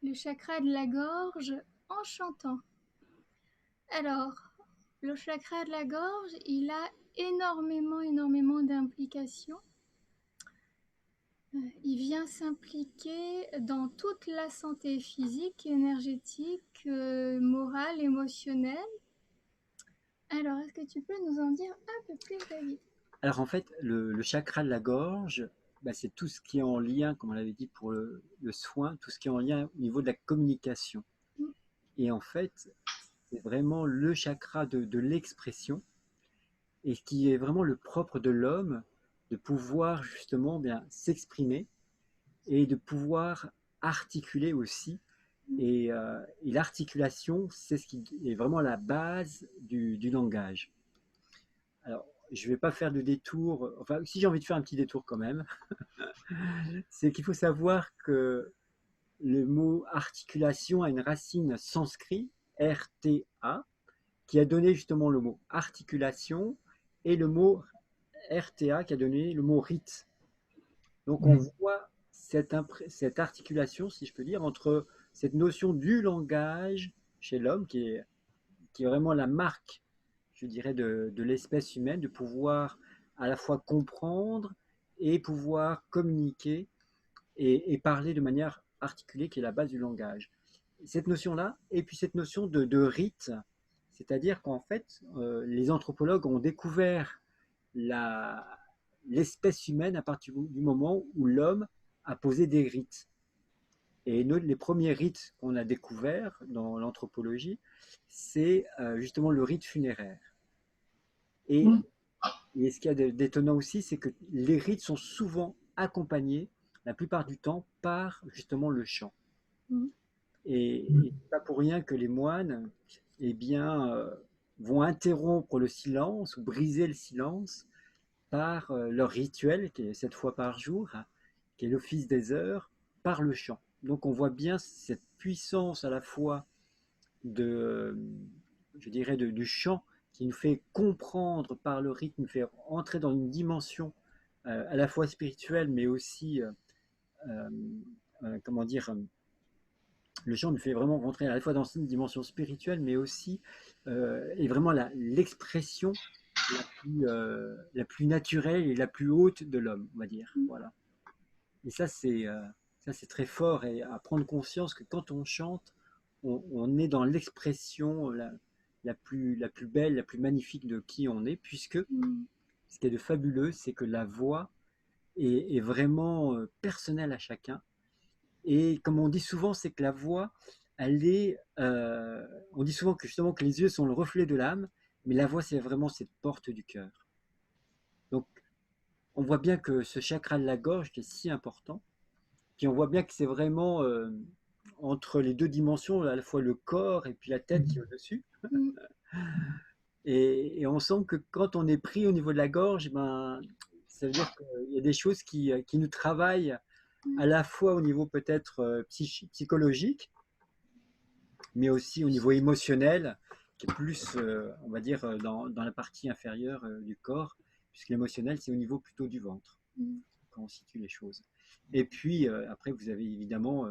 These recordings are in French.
le chakra de la gorge en chantant. Alors, le chakra de la gorge, il a énormément d'implications. Il vient s'impliquer dans toute la santé physique, énergétique, morale, émotionnelle. Alors, est-ce que tu peux nous en dire un peu plus, David? Alors en fait, le chakra de la gorge, bah, c'est tout ce qui est en lien, comme on l'avait dit pour le soin, tout ce qui est en lien au niveau de la communication. Mm. Et en fait, c'est vraiment le chakra de l'expression et qui est vraiment le propre de l'homme de pouvoir justement bien s'exprimer et de pouvoir articuler aussi. Et l'articulation, c'est ce qui est vraiment la base du langage. Alors, je ne vais pas faire de détour, enfin, si j'ai envie de faire un petit détour quand même, c'est qu'il faut savoir que le mot articulation a une racine sanskrit, RTA, qui a donné justement le mot articulation, et le mot RTA qui a donné le mot rite. Donc on voit cette articulation, si je peux dire, entre cette notion du langage chez l'homme, qui est vraiment la marque, je dirais, de l'espèce humaine, de pouvoir à la fois comprendre et pouvoir communiquer et parler de manière articulée, qui est la base du langage. Cette notion-là, et puis cette notion de rite, c'est-à-dire qu'en fait, les anthropologues ont découvert la, l'espèce humaine à partir du moment où l'homme a posé des rites. Et les premiers rites qu'on a découverts dans l'anthropologie, c'est justement le rite funéraire. Et, Mm. et ce qu'il y a d'étonnant aussi, c'est que les rites sont souvent accompagnés, la plupart du temps, par justement le chant. Mm. Et pas pour rien que les moines, eh bien, vont interrompre le silence ou briser le silence par leur rituel, qui est 7 fois par jour, hein, qui est l'office des heures, par le chant. Donc on voit bien cette puissance à la fois de, je dirais, du chant qui nous fait comprendre par le rythme, nous fait entrer dans une dimension à la fois spirituelle, mais aussi, euh, comment dire, le chant nous fait vraiment rentrer à la fois dans une dimension spirituelle, mais aussi est vraiment l'expression la plus naturelle et la plus haute de l'homme, on va dire. Mm. Voilà. Et ça, c'est très fort et à prendre conscience que quand on chante, on est dans l'expression la plus belle, la plus magnifique de qui on est, puisque Mm. ce qui est de fabuleux, c'est que la voix est vraiment personnelle à chacun. Et comme on dit souvent, c'est que la voix, on dit souvent que justement que les yeux sont le reflet de l'âme, mais la voix, c'est vraiment cette porte du cœur. Donc, on voit bien que ce chakra de la gorge qui est si important, puis on voit bien que c'est vraiment entre les deux dimensions, à la fois le corps et puis la tête qui est au-dessus. Mm. Et on sent que quand on est pris au niveau de la gorge, ben, ça veut dire qu'il y a des choses qui nous travaillent Mm. à la fois au niveau peut-être psychologique, mais aussi au niveau émotionnel, qui est plus, on va dire, dans la partie inférieure du corps, puisque l'émotionnel, c'est au niveau plutôt du ventre, Mm. quand on situe les choses. Et puis, après, vous avez évidemment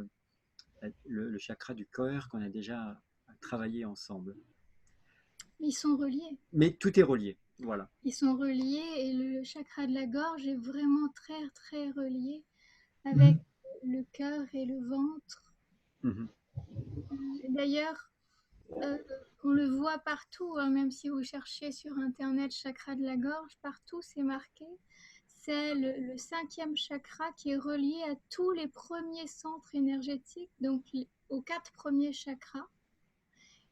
le chakra du cœur qu'on a déjà travaillé ensemble. Ils sont reliés. Mais tout est relié, voilà. Ils sont reliés et le chakra de la gorge est vraiment très relié avec le cœur et le ventre. Mhm. D'ailleurs, euh, on le voit partout, hein, même si vous cherchez sur Internet chakra de la gorge, partout c'est marqué. C'est le cinquième chakra qui est relié à tous les premiers centres énergétiques, donc aux 4 premiers chakras.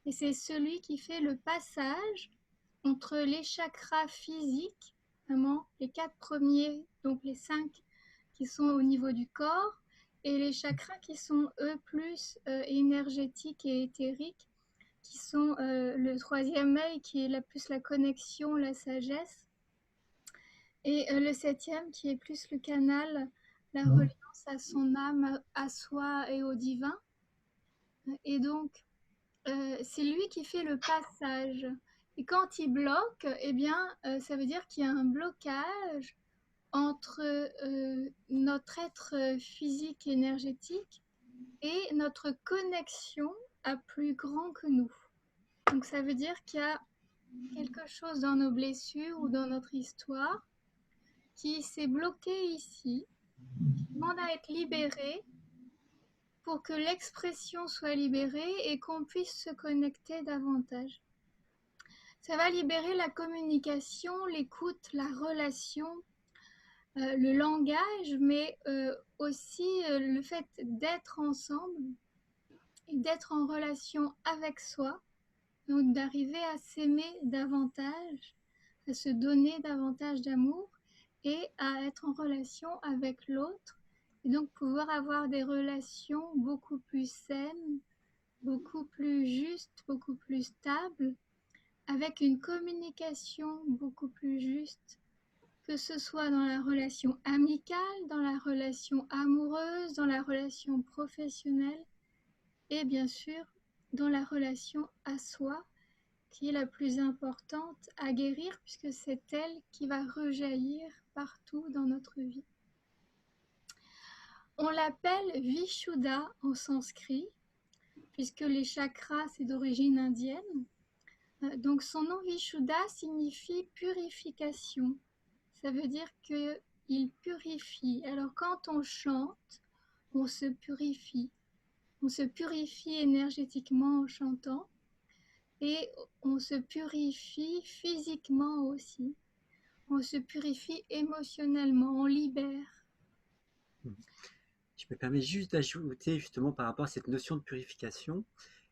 Et c'est celui qui fait le passage entre les chakras physiques, vraiment les 4 premiers, donc les 5 qui sont au niveau du corps, et les chakras qui sont eux plus énergétiques et éthériques, qui sont le troisième œil qui est plus la connexion, la sagesse, et le septième qui est plus le canal, la reliance à son âme, à soi et au divin. Et donc, c'est lui qui fait le passage. Et quand il bloque, eh bien, ça veut dire qu'il y a un blocage entre notre être physique énergétique et notre connexion à plus grand que nous. Donc ça veut dire qu'il y a quelque chose dans nos blessures ou dans notre histoire qui s'est bloqué ici, qui demande à être libéré pour que l'expression soit libérée et qu'on puisse se connecter davantage. Ça va libérer la communication, l'écoute, la relation, le langage, mais aussi le fait d'être ensemble et d'être en relation avec soi, donc d'arriver à s'aimer davantage, à se donner davantage d'amour et à être en relation avec l'autre, et donc pouvoir avoir des relations beaucoup plus saines, beaucoup plus justes, beaucoup plus stables, avec une communication beaucoup plus juste, que ce soit dans la relation amicale, dans la relation amoureuse, dans la relation professionnelle et bien sûr dans la relation à soi, qui est la plus importante à guérir puisque c'est elle qui va rejaillir partout dans notre vie. On l'appelle Vishuddha en sanskrit, puisque les chakras c'est d'origine indienne. Donc son nom Vishuddha signifie purification. Ça veut dire qu'il purifie. Alors quand on chante, on se purifie. On se purifie énergétiquement en chantant et on se purifie physiquement aussi. On se purifie émotionnellement, on libère. Je me permets juste d'ajouter justement par rapport à cette notion de purification,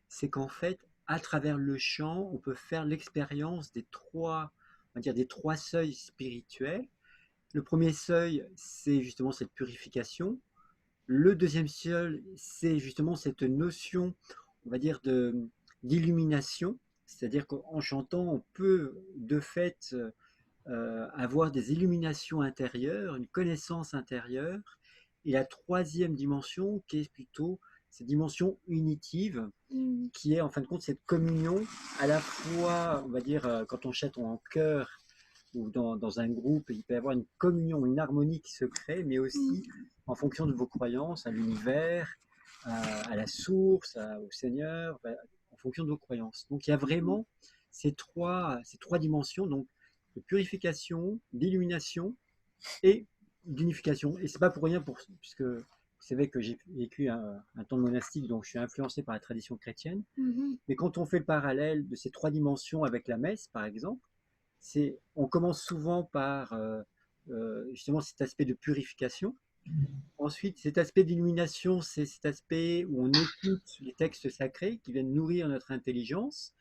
c'est qu'en fait, à travers le chant, on peut faire l'expérience des trois, on va dire des trois seuils spirituels. Le premier seuil, c'est justement cette purification. Le deuxième seuil, c'est justement cette notion, on va dire, d'illumination. C'est-à-dire qu'en chantant, on peut de fait avoir des illuminations intérieures, une connaissance intérieure. Et la troisième dimension, qui est plutôt cette dimension unitive, qui est en fin de compte cette communion à la fois, on va dire, quand on chante en chœur ou dans un groupe, il peut y avoir une communion, une harmonie qui se crée, mais aussi en fonction de vos croyances, à l'univers, à la source, au Seigneur, en fonction de vos croyances. Donc il y a vraiment ces trois dimensions, donc de purification, d'illumination et d'unification. Et c'est pas pour rien, puisque vous savez que j'ai vécu un temps de monastique, donc je suis influencé par la tradition chrétienne. Mais quand on fait le parallèle de ces trois dimensions avec la messe, par exemple, on commence souvent par justement cet aspect de purification. Ensuite, cet aspect d'illumination, c'est cet aspect où on écoute les textes sacrés qui viennent nourrir notre intelligence.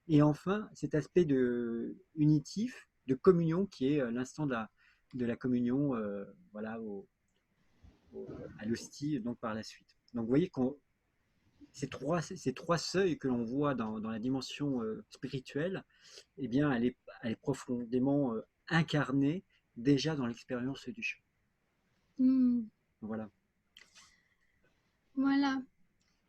Et enfin, cet aspect unitif, de communion, qui est l'instant de la communion voilà, à l'hostie, donc par la suite. Donc vous voyez que ces trois seuils que l'on voit dans la dimension spirituelle, eh bien, elle est profondément incarnée déjà dans l'expérience du chant. Voilà. Voilà.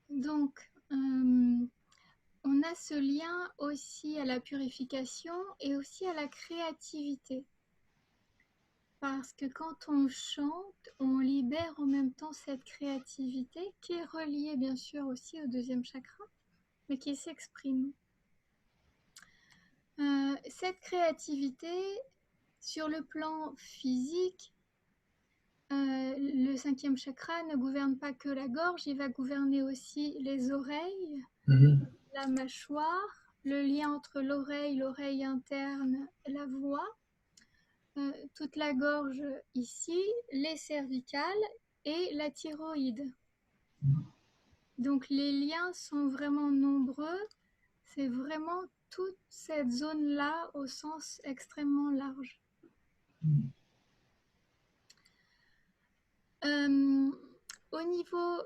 Donc, on a ce lien aussi à la purification et aussi à la créativité. Parce que quand on chante, on libère en même temps cette créativité qui est reliée bien sûr aussi au deuxième chakra, mais qui s'exprime. Cette créativité, sur le plan physique, le cinquième chakra ne gouverne pas que la gorge, il va gouverner aussi les oreilles, la mâchoire, le lien entre l'oreille interne et la voix, toute la gorge ici, les cervicales et la thyroïde. Donc les liens sont vraiment nombreux, c'est vraiment toute cette zone-là au sens extrêmement large. Au niveau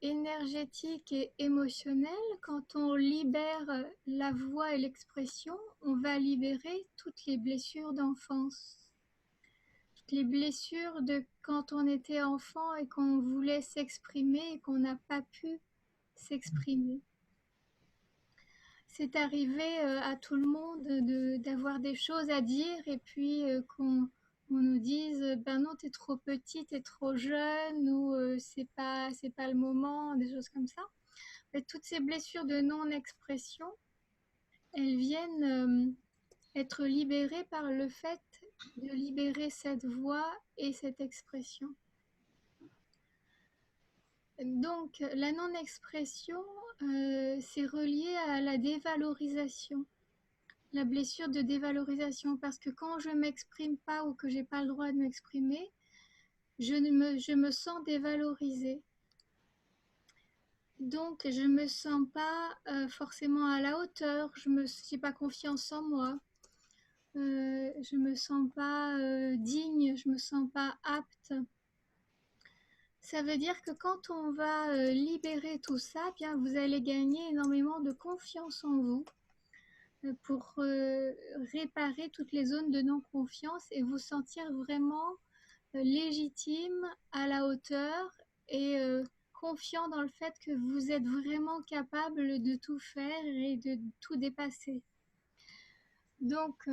énergétique et émotionnel, quand on libère la voix et l'expression, on va libérer toutes les blessures d'enfance. Toutes les blessures de quand on était enfant et qu'on voulait s'exprimer et qu'on n'a pas pu s'exprimer. C'est arrivé à tout le monde d'avoir des choses à dire et puis qu'on on nous dise ben non, t'es trop petit, t'es trop jeune, ou c'est pas le moment, des choses comme ça. Et toutes ces blessures de non-expression, elles viennent être libérées par le fait de libérer cette voix et cette expression. Donc la non-expression, c'est relié à la dévalorisation, la blessure de dévalorisation, parce que quand je m'exprime pas ou que j'ai pas le droit de m'exprimer, je me sens dévalorisée. Donc je me sens pas forcément à la hauteur, je me j'ai pas confiance en moi, je me sens pas digne, je me sens pas apte. Ça veut dire que quand on va libérer tout ça, eh bien vous allez gagner énormément de confiance en vous pour réparer toutes les zones de non-confiance et vous sentir vraiment légitime, à la hauteur et confiant dans le fait que vous êtes vraiment capable de tout faire et de tout dépasser. Donc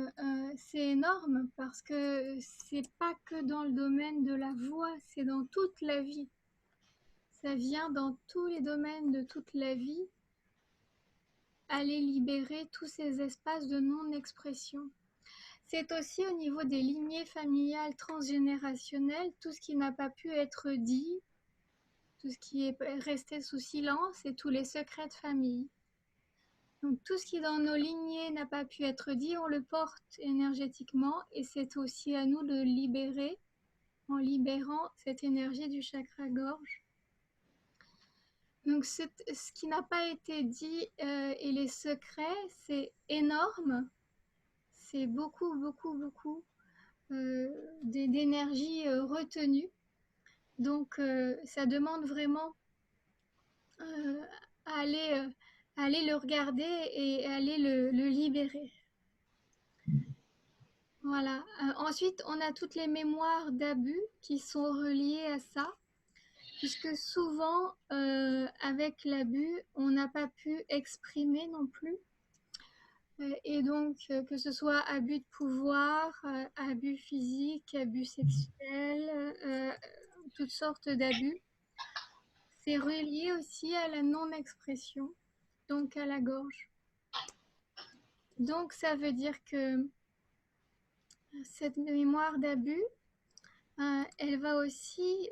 c'est énorme parce que c'est pas que dans le domaine de la voix, c'est dans toute la vie. Ça vient dans tous les domaines de toute la vie, aller libérer tous ces espaces de non-expression. C'est aussi au niveau des lignées familiales transgénérationnelles, tout ce qui n'a pas pu être dit, tout ce qui est resté sous silence et tous les secrets de famille. Donc tout ce qui dans nos lignées n'a pas pu être dit, on le porte énergétiquement et c'est aussi à nous de le libérer en libérant cette énergie du chakra gorge. Donc ce qui n'a pas été dit et les secrets, c'est énorme, c'est beaucoup, beaucoup, beaucoup d'énergie retenue. Donc ça demande vraiment à aller le regarder et aller le libérer. Voilà. Ensuite, on a toutes les mémoires d'abus qui sont reliées à ça, puisque souvent, avec l'abus, on n'a pas pu exprimer non plus. Et donc, que ce soit abus de pouvoir, abus physique, abus sexuel, toutes sortes d'abus, c'est relié aussi à la non-expression, donc à la gorge. Donc, ça veut dire que cette mémoire d'abus, elle va aussi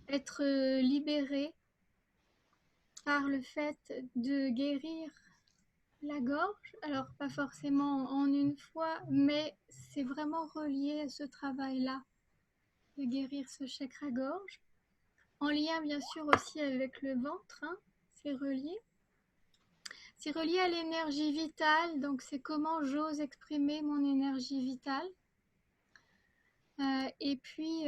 être libérée par le fait de guérir la gorge. Alors, pas forcément en une fois, mais c'est vraiment relié à ce travail-là, de guérir ce chakra-gorge. En lien, bien sûr, aussi avec le ventre, hein, c'est relié. C'est relié à l'énergie vitale, donc c'est comment j'ose exprimer mon énergie vitale. Et puis,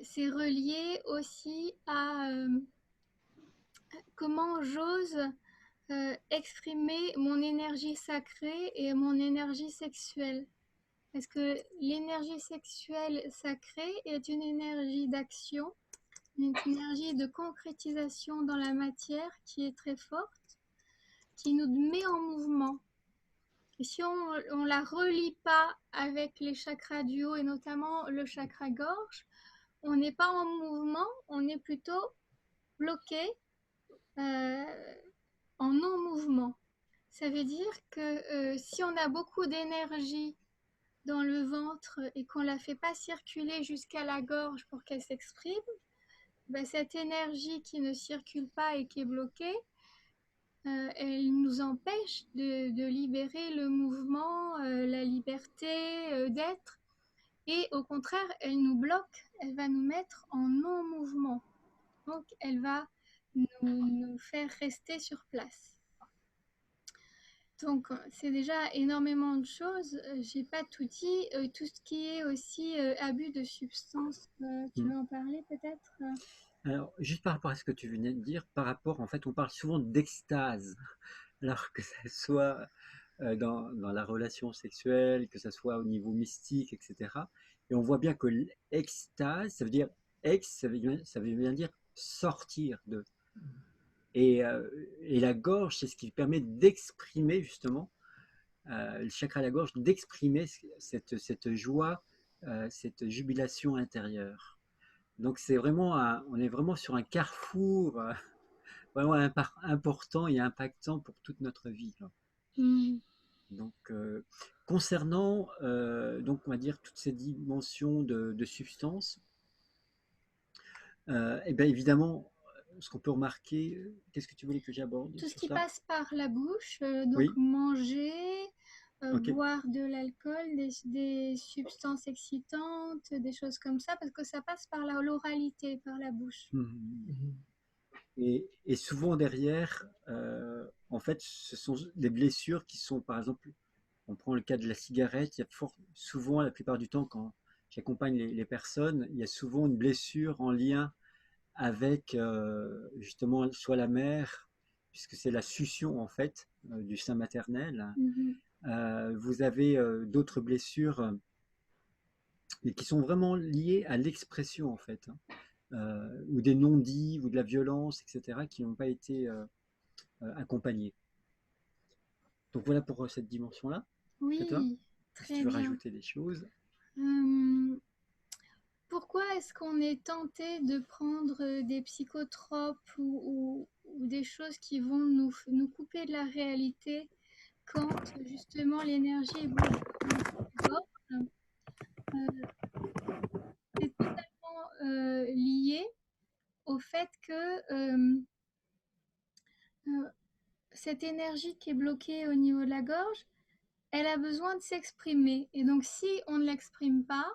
c'est relié aussi à comment j'ose exprimer mon énergie sacrée et mon énergie sexuelle. Parce que l'énergie sexuelle sacrée est une énergie d'action, une énergie de concrétisation dans la matière qui est très forte, qui nous met en mouvement. Et si on la relie pas avec les chakras du haut et notamment le chakra gorge, on n'est pas en mouvement, on est plutôt bloqué en non-mouvement. Ça veut dire que si on a beaucoup d'énergie dans le ventre et qu'on ne la fait pas circuler jusqu'à la gorge pour qu'elle s'exprime, bah, cette énergie qui ne circule pas et qui est bloquée, elle nous empêche de libérer le mouvement, la liberté d'être. Et au contraire, elle nous bloque, elle va nous mettre en non-mouvement. Donc, elle va nous faire rester sur place. Donc, c'est déjà énormément de choses. J'ai pas tout dit. Tout ce qui est aussi abus de substances, tu veux en parler peut-être Alors, juste par rapport à ce que tu venais de dire, par rapport, en fait, on parle souvent d'extase, alors que ça soit dans la relation sexuelle, que ça soit au niveau mystique, etc. Et on voit bien que l'extase, ça veut dire ex, ça veut bien dire sortir de. Et la gorge, c'est ce qui permet d'exprimer justement le chakra de la gorge, d'exprimer cette joie, cette jubilation intérieure. Donc on est vraiment sur un carrefour vraiment important et impactant pour toute notre vie, là. Mm. Donc, concernant donc on va dire toutes ces dimensions de substance, et bien évidemment, ce qu'on peut remarquer, qu'est-ce que tu voulais que j'aborde Tout ce sur qui ça? passe par la bouche, donc Oui, manger, ok. boire de l'alcool, des substances excitantes, des choses comme ça, parce que ça passe par l'oralité, par la bouche. Mhm. Et souvent derrière, en fait, ce sont des blessures qui sont, par exemple, on prend le cas de la cigarette, il y a souvent, la plupart du temps, quand j'accompagne les personnes, il y a souvent une blessure en lien avec justement soit la mère, puisque c'est la succion en fait du sein maternel. Mhm. Vous avez d'autres blessures qui sont vraiment liées à l'expression en fait, hein, ou des non-dits ou de la violence, etc., qui n'ont pas été accompagnés. Donc voilà pour cette dimension-là. Peut-être, Oui, si tu très veux bien. rajouter des choses. Euh, Pourquoi est-ce qu'on est tenté de prendre des psychotropes ou des choses qui vont nous couper de la réalité quand justement l'énergie est bloquée dans la gorge? Euh, c'est totalement lié au fait que euh, cette énergie qui est bloquée au niveau de la gorge, elle a besoin de s'exprimer. Et donc si on ne l'exprime pas,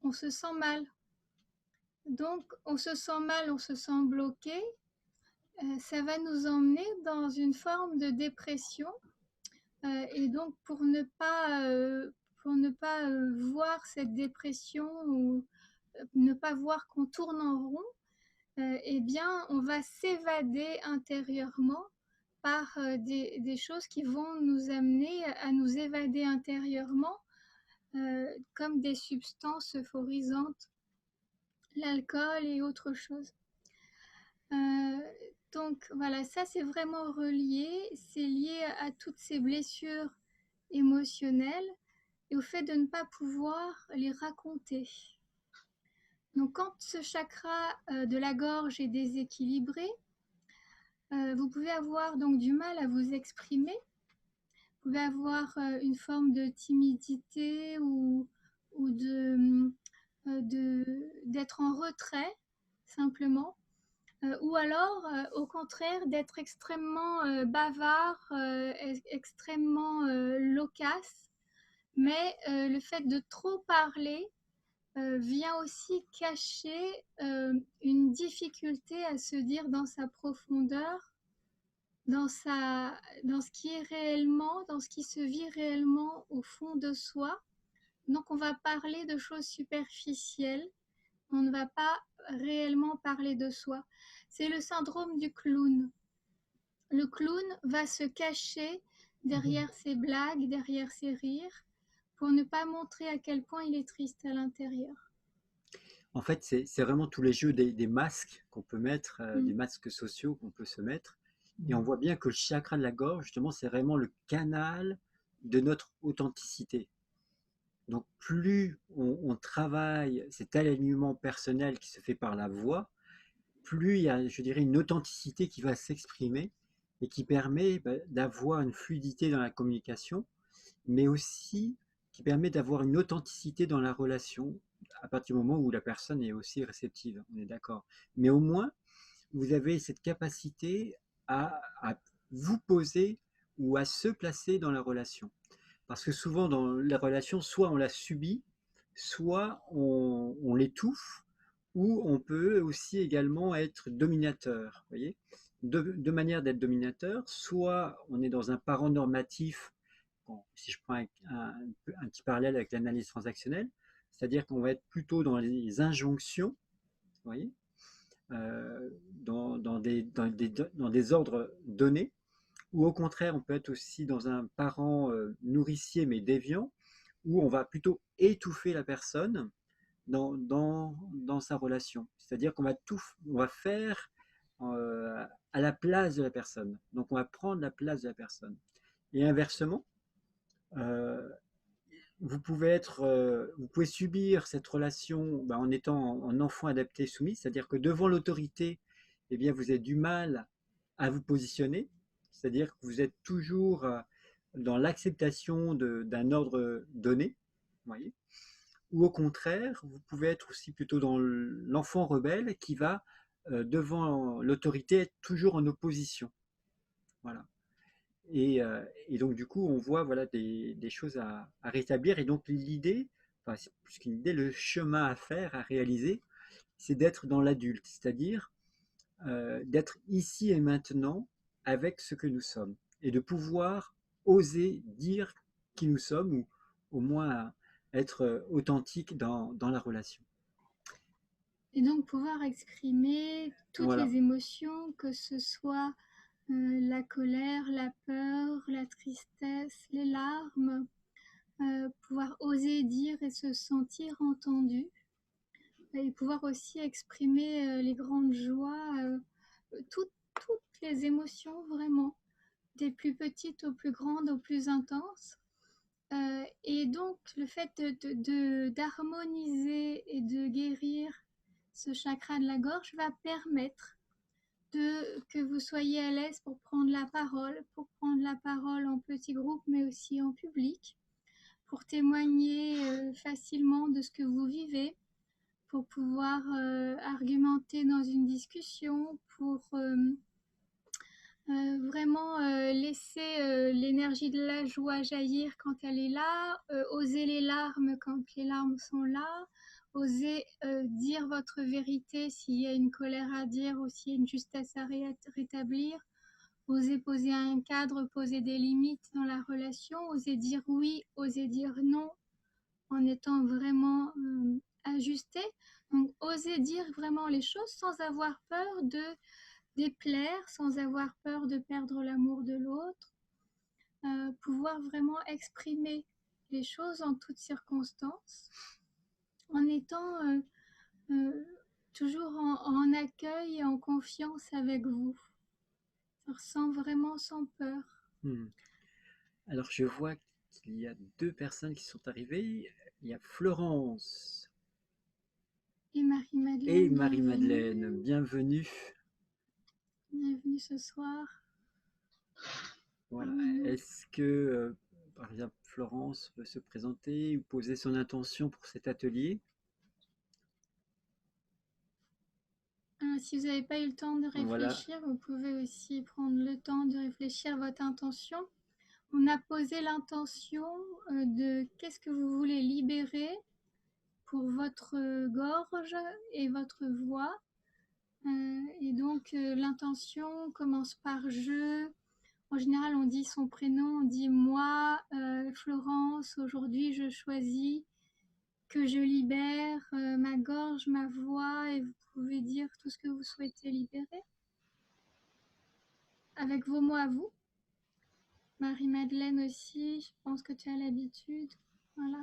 on se sent mal. Donc on se sent mal, on se sent bloqué. Ça va nous emmener dans une forme de dépression. Et donc pour ne pas voir cette dépression ou ne pas voir qu'on tourne en rond, eh bien, on va s'évader intérieurement par des choses qui vont nous amener à nous évader intérieurement, comme des substances euphorisantes, l'alcool et autre chose. Euh, donc voilà, ça c'est vraiment relié, c'est lié à toutes ces blessures émotionnelles et au fait de ne pas pouvoir les raconter. Donc quand ce chakra de la gorge est déséquilibré, vous pouvez avoir donc du mal à vous exprimer, vous pouvez avoir une forme de timidité ou d'être en retrait simplement. Ou alors, au contraire, d'être extrêmement bavard, extrêmement loquace. Mais le fait de trop parler vient aussi cacher une difficulté à se dire dans sa profondeur, dans, sa, dans ce qui est réellement, dans ce qui se vit réellement au fond de soi. Donc on va parler de choses superficielles, on ne va pas réellement parler de soi. C'est le syndrome du clown. Le clown va se cacher derrière ses blagues, derrière ses rires, pour ne pas montrer à quel point il est triste à l'intérieur. En fait, c'est vraiment tous les jeux des masques qu'on peut mettre, des Mm. masques sociaux qu'on peut se mettre. Et on voit bien que le chakra de la gorge, justement, c'est vraiment le canal de notre authenticité. Donc, plus on travaille cet alignement personnel qui se fait par la voix, plus il y a, je dirais, une authenticité qui va s'exprimer et qui permet d'avoir une fluidité dans la communication, mais aussi qui permet d'avoir une authenticité dans la relation à partir du moment où la personne est aussi réceptive, on est d'accord. Mais au moins, vous avez cette capacité à vous poser ou à se placer dans la relation. Parce que souvent dans les relations, soit on la subit, soit on l'étouffe, ou on peut aussi également être dominateur. Vous voyez, deux manières d'être dominateur, soit on est dans un parent normatif, bon, si je prends un petit parallèle avec l'analyse transactionnelle, c'est-à-dire qu'on va être plutôt dans les injonctions, vous voyez, dans des ordres donnés, ou au contraire, on peut être aussi dans un parent nourricier mais déviant, où on va plutôt étouffer la personne dans sa relation. C'est-à-dire qu'on va on va faire à la place de la personne. Donc on va prendre la place de la personne. Et inversement, Euh, vous pouvez subir cette relation en étant en enfant adapté soumis, c'est-à-dire que devant l'autorité, eh bien, vous avez du mal à vous positionner, c'est-à-dire que vous êtes toujours dans l'acceptation d'un ordre donné, vous voyez, ou au contraire, vous pouvez être aussi plutôt dans l'enfant rebelle qui va, devant l'autorité, être toujours en opposition. Voilà. Et donc, du coup, on voit voilà, des choses à rétablir. Et donc, l'idée, enfin, c'est plus qu'une idée, le chemin à faire, à réaliser, c'est d'être dans l'adulte, c'est-à-dire d'être ici et maintenant avec ce que nous sommes et de pouvoir oser dire qui nous sommes ou au moins être authentique dans la relation. Et donc pouvoir exprimer toutes Voilà, les émotions, que ce soit la colère, la peur, la tristesse, les larmes, pouvoir oser dire et se sentir entendu, et pouvoir aussi exprimer les grandes joies, toutes les émotions vraiment, des plus petites aux plus grandes, aux plus intenses. Et donc le fait d'harmoniser et de guérir ce chakra de la gorge va permettre que vous soyez à l'aise pour prendre la parole en petits groupes, mais aussi en public, pour témoigner facilement de ce que vous vivez, pour pouvoir argumenter dans une discussion, pour vraiment laisser l'énergie de la joie jaillir quand elle est là, oser les larmes quand les larmes sont là, oser dire votre vérité s'il y a une colère à dire ou s'il y a une justesse à rétablir, oser poser un cadre, poser des limites dans la relation, oser dire oui, oser dire non en étant vraiment ajusté. Donc, oser dire vraiment les choses sans avoir peur de déplaire, sans avoir peur de perdre l'amour de l'autre, pouvoir vraiment exprimer les choses en toutes circonstances, en étant euh, toujours en accueil et en confiance avec vous, sans peur. Hmm. Alors, je vois qu'il y a deux personnes qui sont arrivées. Il y a Florence Et et Marie-Madeleine, Marie-Madeleine. bienvenue. Bienvenue. Bienvenue ce soir. Voilà. Est-ce que, par exemple, Florence veut se présenter ou poser son intention pour cet atelier? Si vous n'avez pas eu le temps de Voilà. réfléchir, vous pouvez aussi prendre le temps de réfléchir à votre intention. On a posé l'intention de qu'est-ce que vous voulez libérer pour votre gorge et votre voix. Et donc l'intention commence par je. En général, on dit son prénom, on dit moi, Florence, aujourd'hui je choisis que je libère ma gorge, ma voix, et vous pouvez dire tout ce que vous souhaitez libérer avec vos mots à vous. Marie-Madeleine aussi, je pense que tu as l'habitude. Voilà.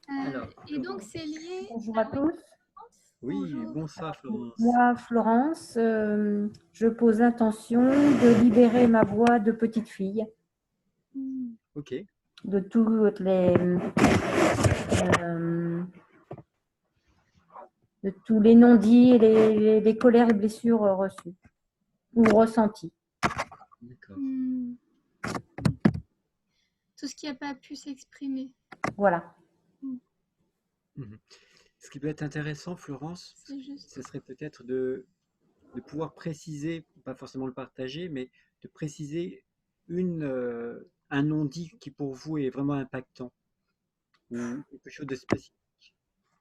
Alors, Et donc, Florence. c'est lié. Bonjour à tous. Oui, Bonjour. bonsoir Florence. Moi, Florence, je pose l'intention de libérer ma voix de petite fille Ok, de toutes de tous les non-dits et les colères et blessures reçues ou ressenties. d'accord. Tout ce qui n'a pas pu s'exprimer. Voilà. Mhm. Ce qui peut être intéressant, Florence, C'est juste. ce serait peut-être de pouvoir préciser, pas forcément le partager, mais de préciser un non-dit qui pour vous est vraiment impactant ou quelque chose de spécifique.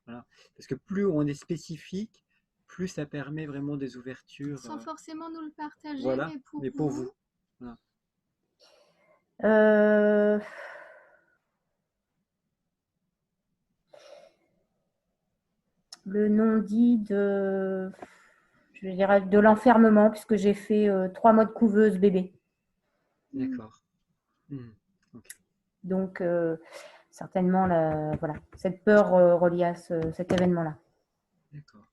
Voilà. Parce que plus on est spécifique, plus ça permet vraiment des ouvertures. Sans forcément nous le partager, Voilà, mais pour mais pour vous. vous. Voilà. Le non-dit je dirais de l'enfermement, puisque j'ai fait 3 mois de couveuse bébé. D'accord. Okay. Donc, certainement, voilà, cette peur reliée à cet événement-là. D'accord.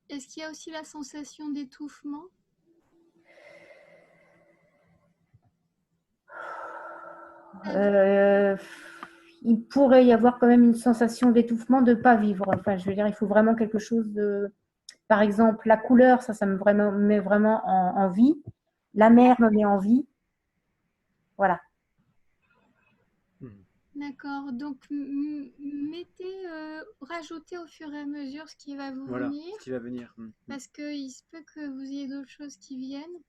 Est-ce qu'il y a aussi la sensation d'étouffement? il pourrait y avoir quand même une sensation d'étouffement de ne pas vivre. Enfin, je veux dire, il faut vraiment quelque chose de… Par exemple, la couleur, ça met vraiment en vie. La mer me met en vie. Voilà. Mhm. D'accord. Donc, mettez, rajoutez au fur et à mesure ce qui va vous Voilà, venir, ce qui va venir. Mhm. parce qu'il se peut que vous ayez d'autres choses qui viennent.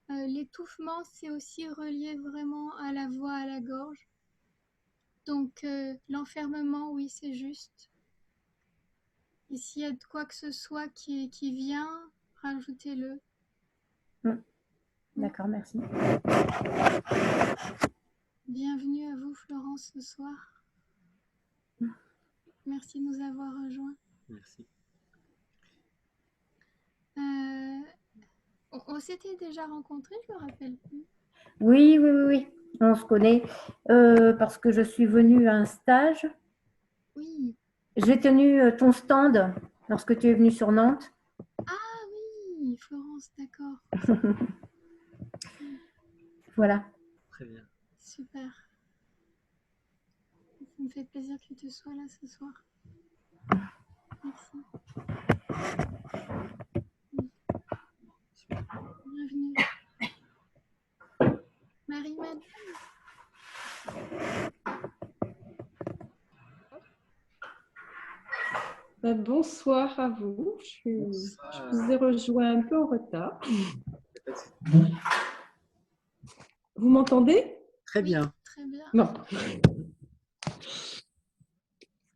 L'étouffement, c'est aussi relié vraiment à la voix, à la gorge. Donc, l'enfermement, oui, c'est juste. Et s'il y a de quoi que ce soit qui vient, rajoutez-le. D'accord, merci. Bienvenue à vous, Florence, ce soir. Merci de nous avoir rejoints. Merci. On s'était déjà rencontrés, je me rappelle plus. Oui, oui, oui, oui. On se connaît parce que je suis venue à un stage. Oui. J'ai tenu ton stand lorsque tu es venue sur Nantes. Ah oui, Florence, d'accord. Voilà. Très bien. Super. Ça me fait plaisir que tu sois là ce soir. Merci. Super. Bienvenue. Marie-Madeleine. Bonsoir à vous. Je Bonsoir. vous ai rejoint un peu en retard. Y a pas de souci. Vous m'entendez? Très Oui, bien. très bien. Non.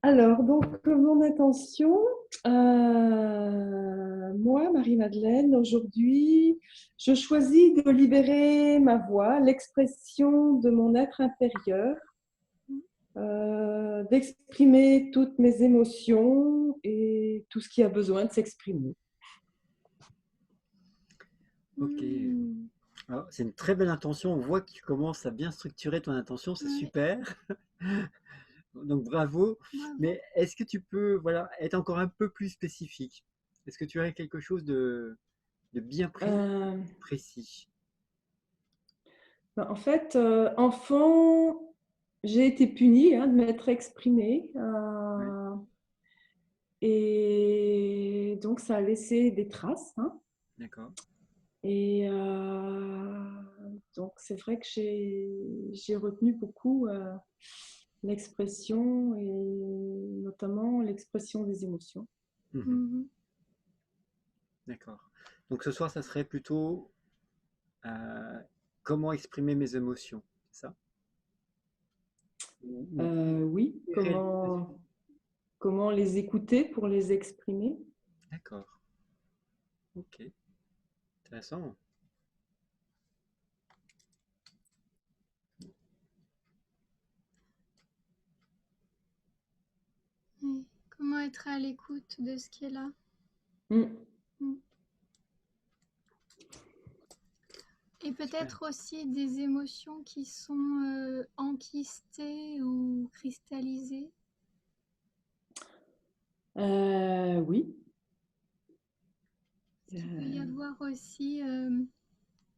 Alors, donc, mon intention, moi, Marie-Madeleine, aujourd'hui, je choisis de libérer ma voix, l'expression de mon être intérieur, d'exprimer toutes mes émotions et tout ce qui a besoin de s'exprimer. Ok. Mm. Alors, c'est une très belle intention. On voit que tu commences à bien structurer ton intention. C'est Ouais, super. Donc, bravo. bravo. Mais est-ce que tu peux, voilà, être encore un peu plus spécifique? Est-ce que tu as quelque chose de bien précis? En fait, enfant, j'ai été punie de m'être exprimée. Ouais, Et donc, ça a laissé des traces. d'accord. Et donc, c'est vrai que j'ai retenu beaucoup l'expression et notamment l'expression des émotions. Mhm. Mhm. D'accord. Donc, ce soir, ça serait plutôt comment exprimer mes émotions, c'est ça? Ou Oui, libérer les émotions. comment les écouter pour les exprimer. D'accord. Ok. Intéressant. Ouais. Comment être à l'écoute de ce qui est là. Mm. Mm. Et peut-être aussi des émotions qui sont enquistées ou cristallisées. Oui. Parce qu'il peut y avoir aussi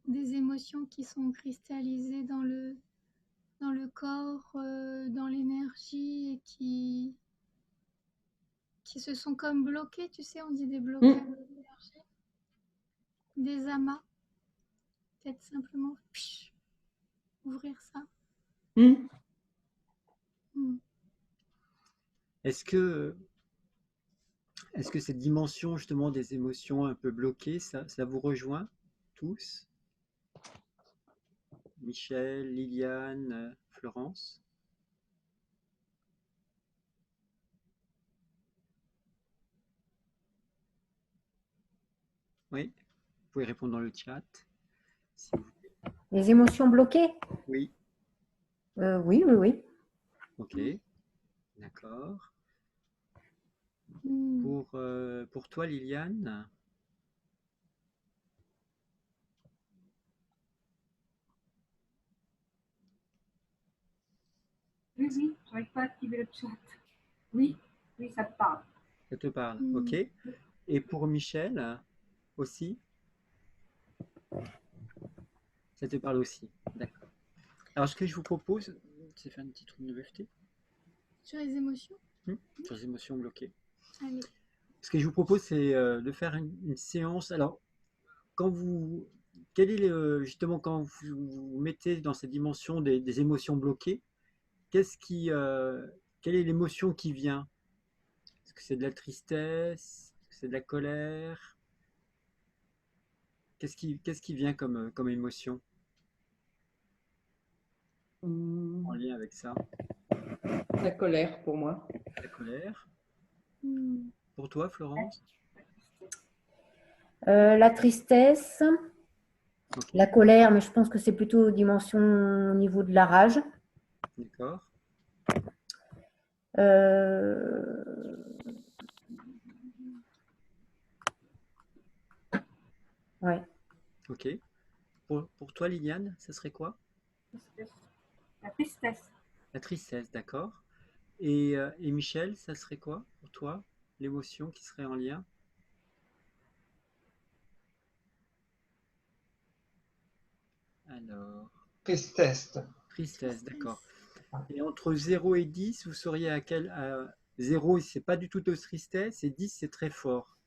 des émotions qui sont cristallisées dans le corps, dans l'énergie et qui se sont comme bloquées, tu sais, on dit des blocages Mm. d'énergie, des amas. Peut-être simplement ouvrir ça. Mm. Mm. Est-ce que, est-ce que cette dimension justement des émotions un peu bloquées, ça vous rejoint tous? Michel, Liliane, Florence? Oui, vous pouvez répondre dans le chat. Si vous- Les émotions bloquées? Oui, Oui, oui, oui. ok, d'accord. Mm. Pour toi, Liliane? Oui, oui, j'arrive pas à activer le chat. Oui, oui, ça te parle. Ça te parle, ok. Mm. Et pour Michel aussi? Ça te parle aussi, d'accord. Alors, ce que je vous propose, c'est faire une petite roue de EFT Sur les émotions? sur les émotions bloquées. Allez. Ce que je vous propose, c'est de faire une séance. Alors, quel est justement quand vous mettez dans cette dimension des émotions bloquées, qu'est-ce qui, quelle est l'émotion qui vient? Est-ce que c'est de la tristesse? Est-ce que c'est de la colère? Qu'est-ce qui vient comme émotion en lien avec ça? La colère pour moi. La colère. Hmm. Pour toi, Florence? La tristesse, Ok, la colère, mais je pense que c'est plutôt dimension au niveau de la rage. d'accord. Ouais. Ok. Pour toi, Liliane, ça serait quoi? La tristesse. La tristesse, d'accord. Et Michel, ça serait quoi pour toi? L'émotion qui serait en lien? Alors, Tristesse. tristesse, d'accord. Tristesse. Et entre 0 et 10, vous seriez à quel 0, c'est pas du tout de tristesse, et 10, c'est très fort.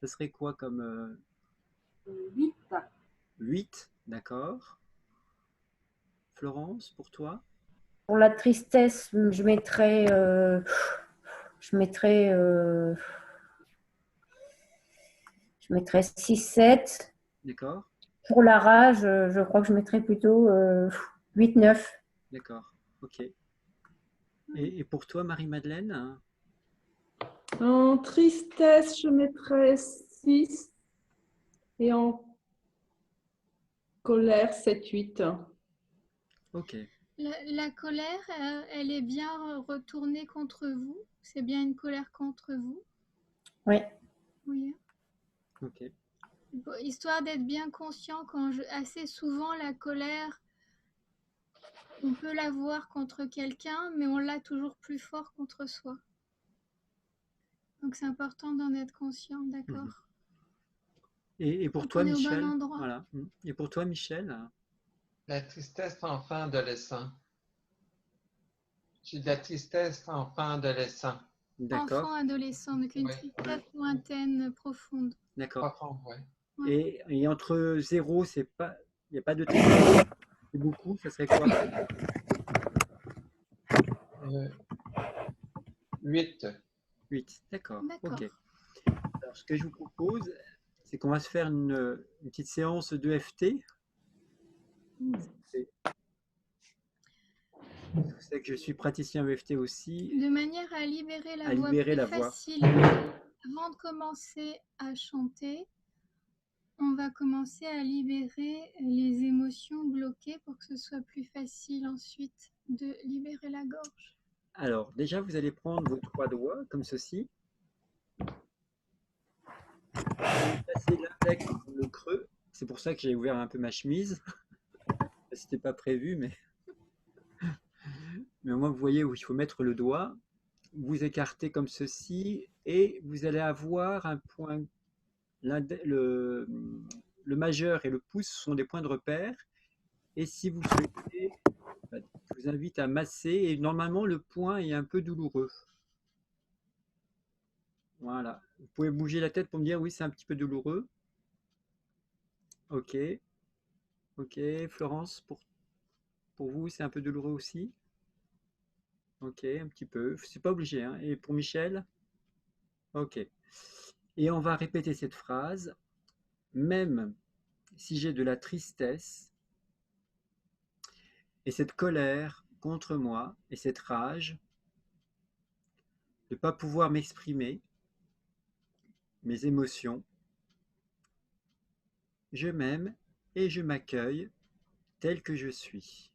Ça serait quoi comme 8. 8, d'accord. Florence, pour toi? Pour la tristesse, je mettrais, je mettrais, je mettrais 6-7. D'accord, Pour la rage, je crois que je mettrais plutôt 8-9. d'accord, ok. Et pour toi, Marie-Madeleine? En tristesse, je mettrais 6 et en colère, 7-8. Ok, La colère, elle est bien retournée contre vous? C'est bien une colère contre vous? Oui. Oui. ok. Bon, histoire d'être bien conscient, assez souvent la colère, on peut l'avoir contre quelqu'un, mais on l'a toujours plus fort contre soi. Donc c'est important d'en être conscient, d'accord? Et pour Donc toi, on est au bon Michel? endroit. Voilà. Et pour toi, Michel? La tristesse enfant adolescent. J'ai de la tristesse enfant adolescent. D'accord, Enfant, adolescent, donc une Oui, tristesse lointaine, profonde. d'accord. profond, oui. Ouais. Et entre 0, c'est pas, il n'y a pas de tristesse, c'est beaucoup, ça serait quoi? 8. 8, d'accord, D'accord. ok. Alors, ce que je vous propose, c'est qu'on va se faire une petite séance d'EFT. Vous savez que je suis praticien EFT aussi, De manière à libérer la à voix libérer plus la voix. facilement, avant de commencer à chanter, on va commencer à libérer les émotions bloquées pour que ce soit plus facile ensuite de libérer la gorge. Alors, déjà, vous allez prendre vos 3 doigts, comme ceci. Vous allez placer l'index dans le creux. C'est pour ça que j'ai ouvert un peu ma chemise. C'était pas prévu, mais au moins, vous voyez où il faut mettre le doigt. Vous écartez comme ceci et vous allez avoir un point. Le majeur et le pouce sont des points de repère. Et si vous souhaitez, je vous invite à masser. Et normalement, le point est un peu douloureux. Voilà. Vous pouvez bouger la tête pour me dire oui, c'est un petit peu douloureux. Ok. Ok. Florence, pour vous, c'est un peu douloureux aussi? Ok, un petit peu. C'est pas obligé, hein. Et pour Michel? Ok. Et on va répéter cette phrase. Même si j'ai de la tristesse et cette colère contre moi et cette rage de ne pas pouvoir m'exprimer, mes émotions, je m'aime et je m'accueille tel que je suis.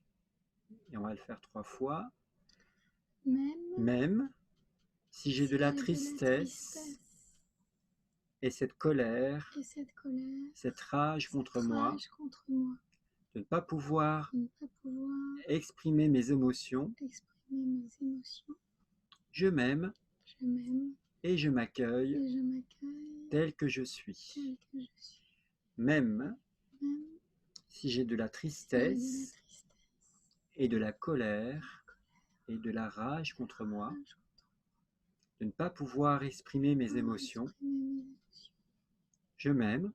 Et on va le faire 3 fois. Même si j'ai de la tristesse et cette colère, cette rage contre moi, de ne pas pouvoir exprimer mes émotions, je m'aime et je m'accueille tel que je suis. Même si j'ai de la tristesse et de la colère et de la rage contre moi, de ne pas pouvoir exprimer mes émotions. Je m'aime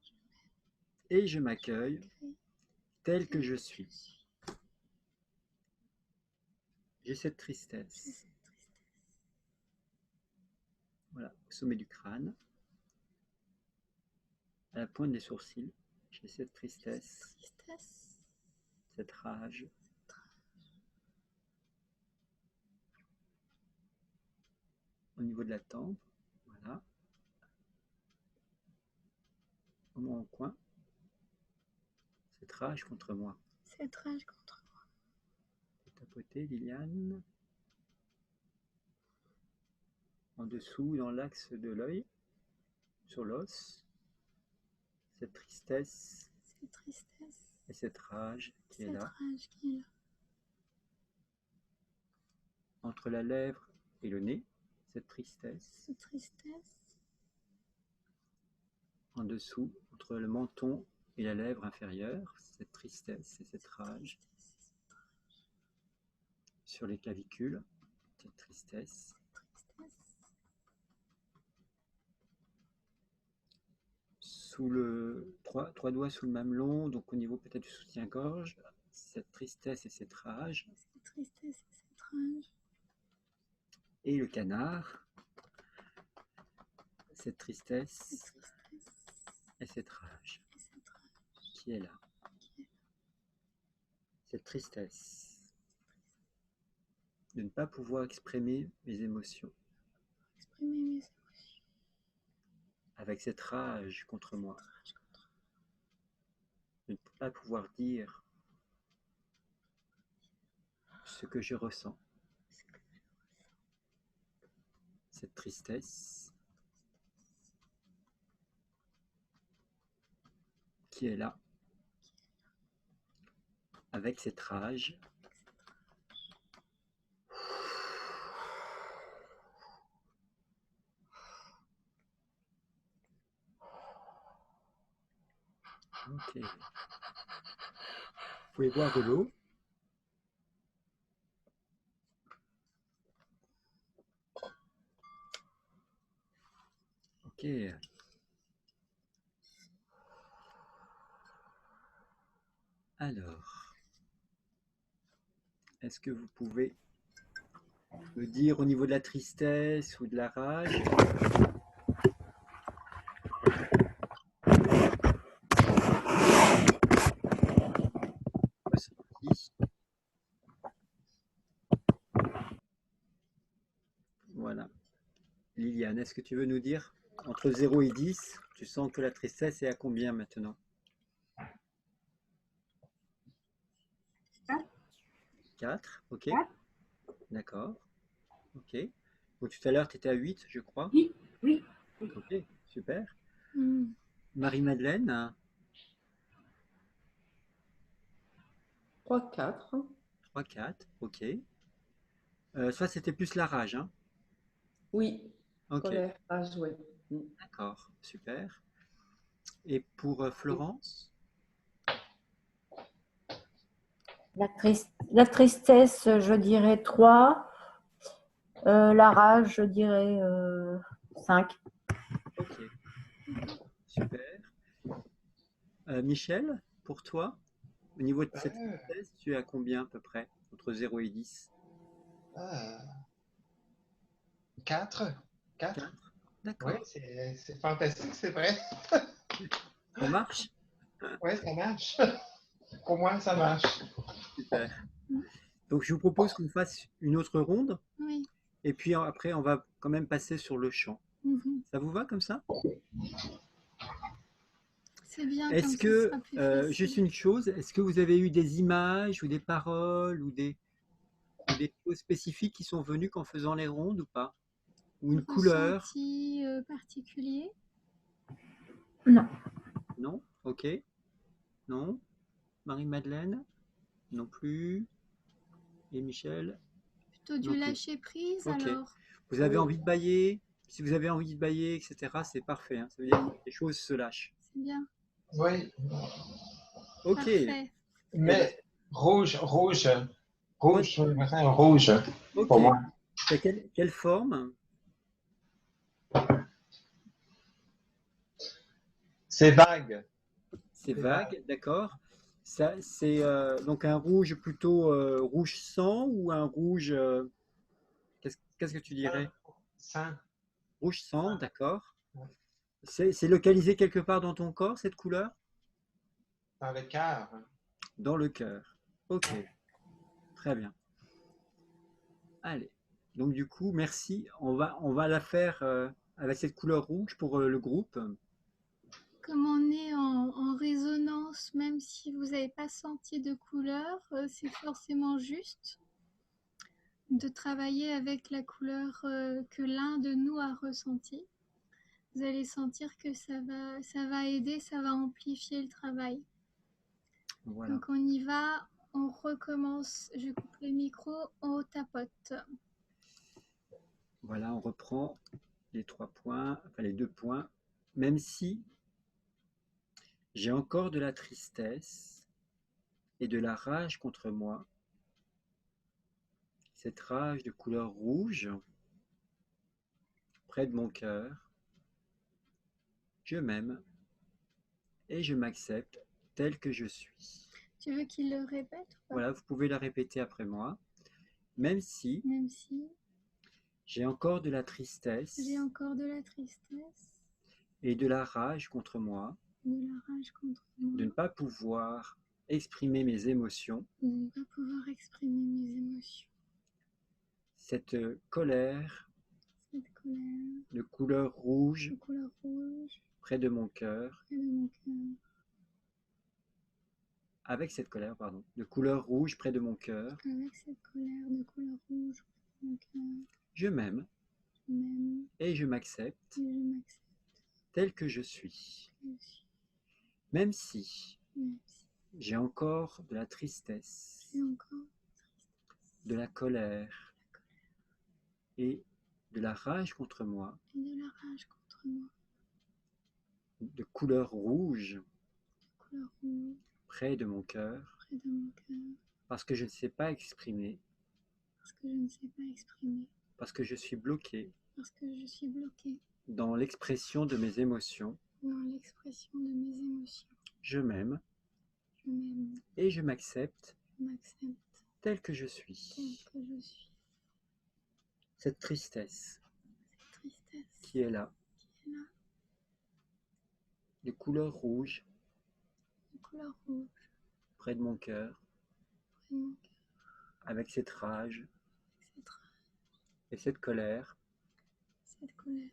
et je m'accueille tel que je suis. J'ai cette tristesse. Voilà, au sommet du crâne, à la pointe des sourcils, j'ai cette tristesse, cette rage. Au niveau de la tempe, voilà. Au mon coin, cette rage contre moi. Cette rage contre moi. Tapoter, Liliane. En dessous, dans l'axe de l'œil, sur l'os, cette tristesse et cette rage qui est là. Entre la lèvre et le nez, cette tristesse. En dessous, entre le menton et la lèvre inférieure, cette tristesse et cette rage. Sur les clavicules, cette tristesse. Sous le trois doigts sous le mamelon, donc au niveau peut-être du soutien-gorge, cette tristesse et cette rage. Et le canard, cette tristesse et cette rage qui est là. Cette tristesse de ne pas pouvoir exprimer mes émotions. Avec cette rage contre moi. De ne pas pouvoir dire ce que je ressens. Cette tristesse qui est là, avec cette rage. Ok. Vous pouvez boire de l'eau. Ok. Alors, est-ce que vous pouvez me dire au niveau de la tristesse ou de la rage? Voilà. Liliane, est-ce que tu veux nous dire, entre 0 et 10, tu sens que la tristesse est à combien maintenant? 4, ok. 4. D'accord. Ok. Donc tout à l'heure, tu étais à 8, je crois. Oui, oui. Ok, super. Marie-Madeleine? 3, 4. 3, 4, ok. Ça, c'était plus la rage, hein? Oui, Ok, colère, rage, oui. d'accord, super. Et pour Florence? La tristesse, je dirais 3. La rage, je dirais 5. Ok, super. Michel, pour toi, au niveau de cette tristesse, tu es à combien à peu près, entre 0 et 10? 4. 4, d'accord. Oui, c'est fantastique, c'est vrai. Ça marche? Oui, ça marche. Pour moi, ça marche. Super. Donc, je vous propose qu'on fasse une autre ronde. Oui. Et puis après, on va quand même passer sur le chant. Ça vous va comme ça? C'est bien, Est-ce comme ça, que, ce sera plus facile. juste une chose, est-ce que vous avez eu des images ou des paroles ou des choses spécifiques qui sont venues qu'en faisant les rondes ou pas? Ou une couleur? Ressenti particulier? Non. Non? Ok. Non? Marie-Madeleine? Non plus. Et Michel? Plutôt du Non plus. lâcher prise, Ok. alors. Vous avez envie de bâiller? Si vous avez envie de bâiller, etc., c'est parfait, hein. Ça veut dire que les choses se lâchent. C'est bien. Oui. Ok. Parfait. Mais rouge, Rouge, je vois ça, un rouge Ok. pour moi. C'est quelle forme? C'est vague. C'est C'est vague, d'accord. Ça, c'est donc un rouge plutôt rouge sang ou un rouge. Qu'est-ce que tu dirais? Sang. Rouge sang, d'accord. C'est localisé quelque part dans ton corps, cette couleur? Dans le cœur. Dans le cœur. Ok, très bien. Allez. Donc du coup, merci. On va la faire avec cette couleur rouge pour le groupe. Comme on est en résonance, même si vous n'avez pas senti de couleur, c'est forcément juste de travailler avec la couleur que l'un de nous a ressentie. Vous allez sentir que ça va aider, ça va amplifier le travail. Voilà. Donc on y va, on recommence. Je coupe le micro, on tapote. Voilà, on reprend les 3 points, enfin les 2 points. Même si j'ai encore de la tristesse et de la rage contre moi, cette rage de couleur rouge près de mon cœur, je m'aime et je m'accepte tel que je suis. Tu veux qu'il le répète ou pas? Voilà, vous pouvez la répéter après moi. Même si Même si j'ai encore de la tristesse j'ai encore de la tristesse, et de la rage contre moi, de la rage contre moi, de ne pas pouvoir exprimer mes émotions, de ne pas pouvoir exprimer mes émotions, cette colère cette colère de couleur rouge de couleur rouge près de mon cœur, près de mon cœur, avec cette colère, pardon, de couleur rouge près de mon cœur, avec cette colère de couleur rouge près de mon cœur. je m'aime Je m'aime et je m'accepte et je m'accepte tel que je suis. tel que je suis, Même si même si j'ai encore de la tristesse, j'ai encore de la colère et de la rage contre moi, et de la rage contre moi, de couleur rouge de couleur rouge près de mon cœur, près de mon cœur, parce que je ne sais pas exprimer, parce que je ne sais pas exprimer, parce que je suis bloqué parce que je suis bloquée dans l'expression de mes émotions, dans l'expression de mes émotions. je m'aime Je m'aime, et je m'accepte je m'accepte tel que je tel suis. que je suis. Cette tristesse Cette tristesse qui est là, qui est là, de couleur rouge de couleur rouge près de mon cœur, près de mon cœur, avec cette rage avec cette rage, et cette colère, cette colère,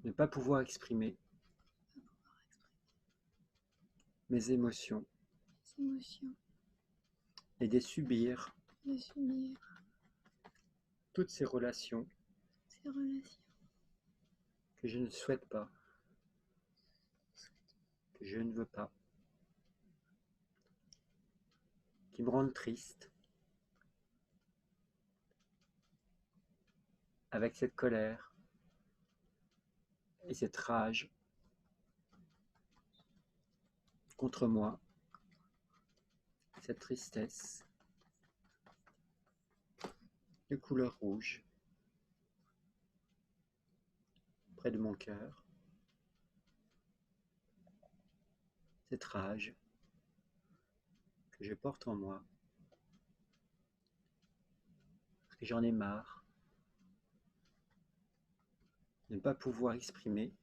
ne pas pouvoir exprimer ne pas pouvoir exprimer mes émotions mes émotions, et de subir de subir toutes ces relations ces relations que je ne souhaite pas, que je ne veux pas, qui me rendent triste, avec cette colère et cette rage contre moi, cette tristesse de couleur rouge près de mon cœur, cette rage que je porte en moi, parce que j'en ai marre de ne pas pouvoir exprimer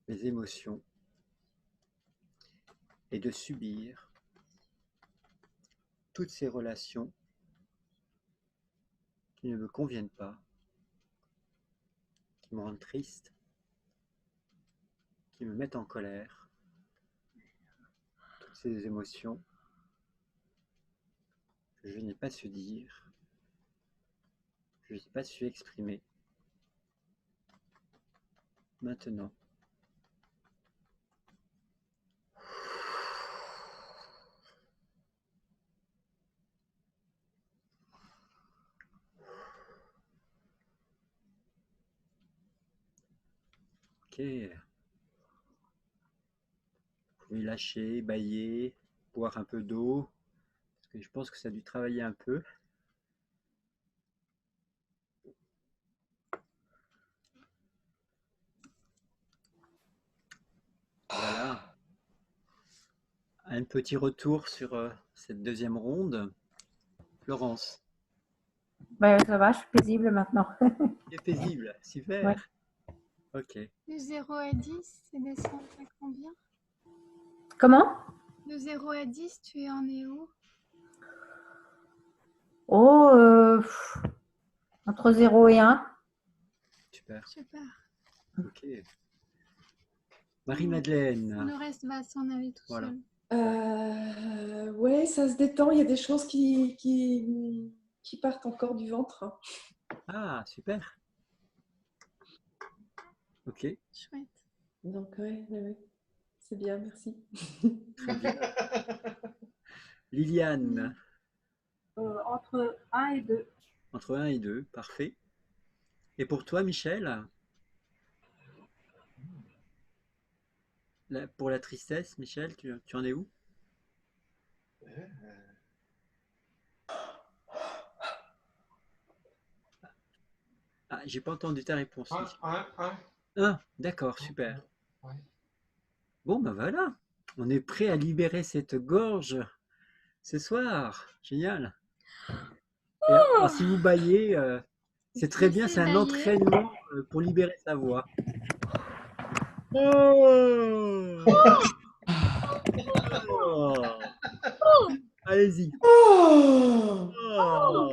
mes émotions et de subir toutes ces relations qui ne me conviennent pas, qui me rendent triste, qui me mettent en colère, toutes ces émotions que je n'ai pas su dire, que je n'ai pas su exprimer. Maintenant, ok, vous pouvez lâcher, bâiller, boire un peu d'eau, parce que je pense que ça a dû travailler un peu. Voilà. Un petit retour sur cette deuxième ronde. Florence, Ben, ça va, je suis paisible maintenant. c'est paisible, super. Ouais. Ok. De 0 à 10, c'est descendu à combien? Comment? De 0 à 10, tu en es où? Oh, entre 0 et 1. Super. Super. Ok. Marie-Madeleine. Le reste va s'en aller tout Voilà. seul. Ouais, ça se détend. Il y a des choses qui partent encore du ventre. Ah, super. Ok, Chouette. Donc, ouais. C'est bien, merci. très bien. Liliane, Entre 1 et 2. entre 1 et 2, parfait. Et pour toi, Michel, pour la tristesse, Michel, tu en es où? Ah, j'ai pas entendu ta réponse, Michel. Un. Ah, d'accord, super. Ouais. Bon, ben voilà, on est prêt à libérer cette gorge ce soir. Génial. Et alors, si vous baillez, c'est très bien, Laissez c'est un bailler. entraînement pour libérer sa voix. Oh. Oh. Allez-y. Oh, Oh.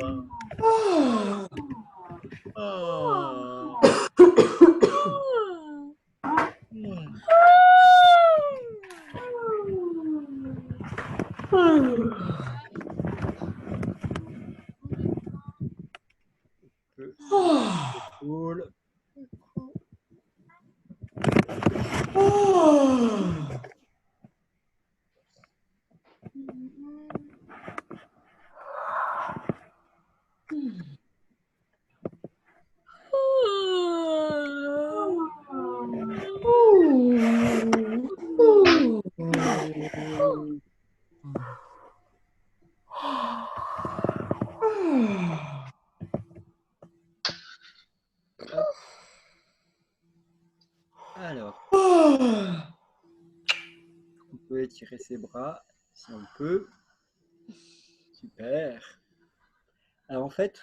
oh, Oh. Cool. Hop. Alors, on peut étirer ses bras si on peut. Super. Alors en fait,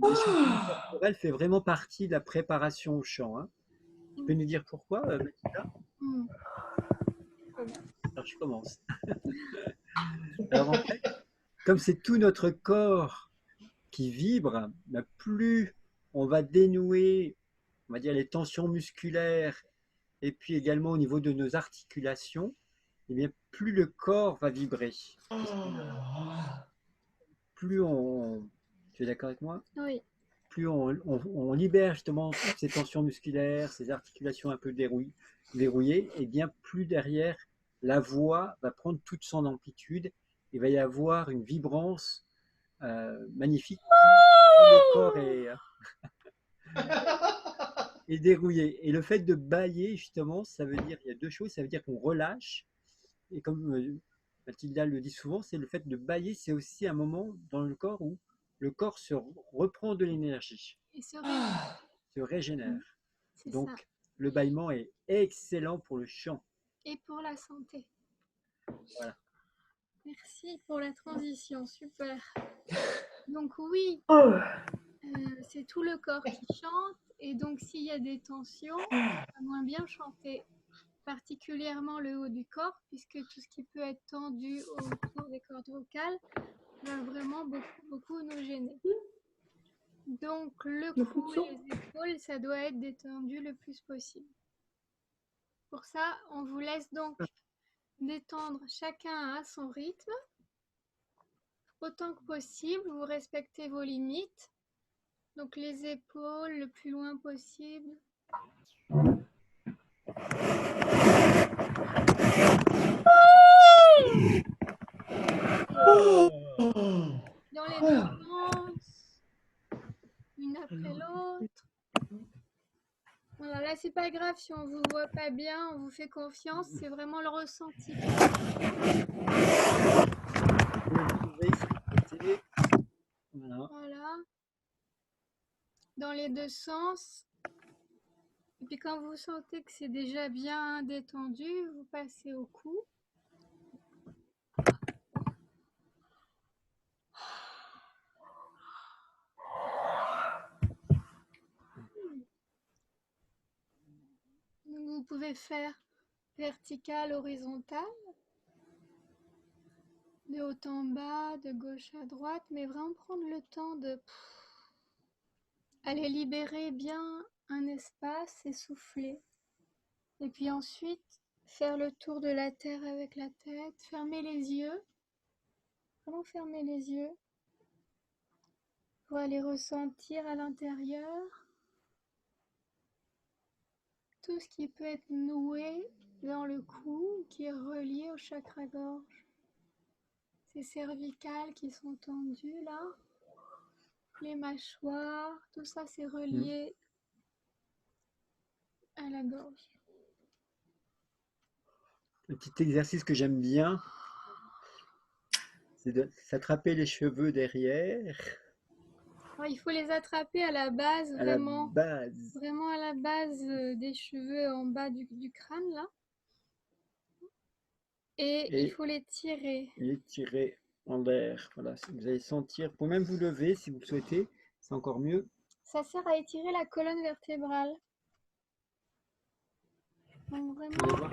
l'échauffement corporel fait vraiment partie de la préparation au chant, hein. Tu peux nous dire pourquoi, Mathilda? Alors je commence. Alors en fait, comme c'est tout notre corps qui vibre, bah, plus on va dénouer, on va dire, les tensions musculaires et puis également au niveau de nos articulations, eh bien, plus le corps va vibrer. Plus on... Tu es d'accord avec moi? Oui. Plus on libère justement toutes ces tensions musculaires, ces articulations un peu verrouillées, et bien plus derrière, la voix va prendre toute son amplitude, il va y avoir une vibrance magnifique. Tout le corps est dérouillé. Et le fait de bâiller, justement, ça veut dire, il y a deux choses, ça veut dire qu'on relâche, et comme Mathilda le dit souvent, c'est le fait de bâiller, c'est aussi un moment dans le corps où le corps se reprend de l'énergie, Et se régénérer. se régénère. C'est Donc, ça. le bâillement est excellent pour le chant. Et pour la santé. Voilà. Merci pour la transition. Super. Donc oui, c'est tout le corps qui chante. Et donc s'il y a des tensions, on va moins bien chanter. Particulièrement le haut du corps, puisque tout ce qui peut être tendu autour des cordes vocales va vraiment beaucoup nous gêner. Donc le cou et les épaules, ça doit être détendu le plus possible. Pour ça, on vous laisse donc détendre chacun à son rythme. Autant que possible, vous respectez vos limites. Donc les épaules le plus loin possible. Dans les deux sens, une après l'autre. On Voilà, là, c'est pas grave si on vous voit pas bien, on vous fait confiance, c'est vraiment le ressenti. Vous pouvez s'écouter. Voilà. Voilà. Dans les deux sens. Et puis quand vous sentez que c'est déjà bien détendu, vous passez au cou. Donc vous pouvez faire vertical, horizontal, de haut en bas, de gauche à droite, mais vraiment prendre le temps de aller libérer bien un espace et souffler. Et puis ensuite, faire le tour de la terre avec la tête, fermer les yeux, vraiment fermer les yeux pour aller ressentir à l'intérieur tout ce qui peut être noué dans le cou, qui est relié au chakra-gorge. Ces cervicales qui sont tendues là, les mâchoires, tout ça c'est relié à la gorge. Le petit exercice que j'aime bien, c'est de s'attraper les cheveux derrière, Alors, il faut les attraper à la base, à la base, vraiment à la base des cheveux en bas du crâne là. Et il et faut les tirer. les tirer en l'air. Voilà, vous allez sentir, vous pouvez même vous lever si vous le souhaitez, c'est encore mieux. Ça sert à étirer la colonne vertébrale. Donc Vous vraiment, allez voir,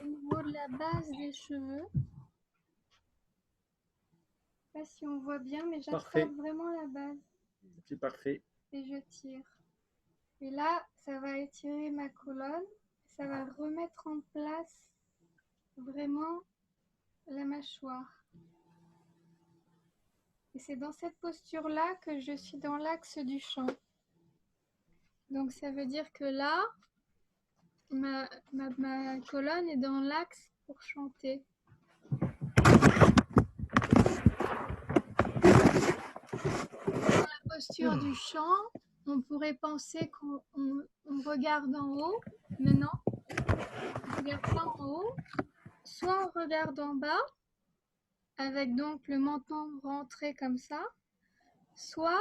au niveau de la base des cheveux. Je ne sais pas si on voit bien, mais parfait, j'attrape vraiment la base c'est parfait. et je tire. Et là, ça va étirer ma colonne. Ça va remettre en place vraiment la mâchoire. Et c'est dans cette posture-là que je suis dans l'axe du chant. Donc ça veut dire que là, ma colonne est dans l'axe pour chanter. Dans la posture du chant, on pourrait penser qu'on regarde en haut, mais non, on ne regarde pas en haut. Soit on regarde en bas, avec donc le menton rentré comme ça, soit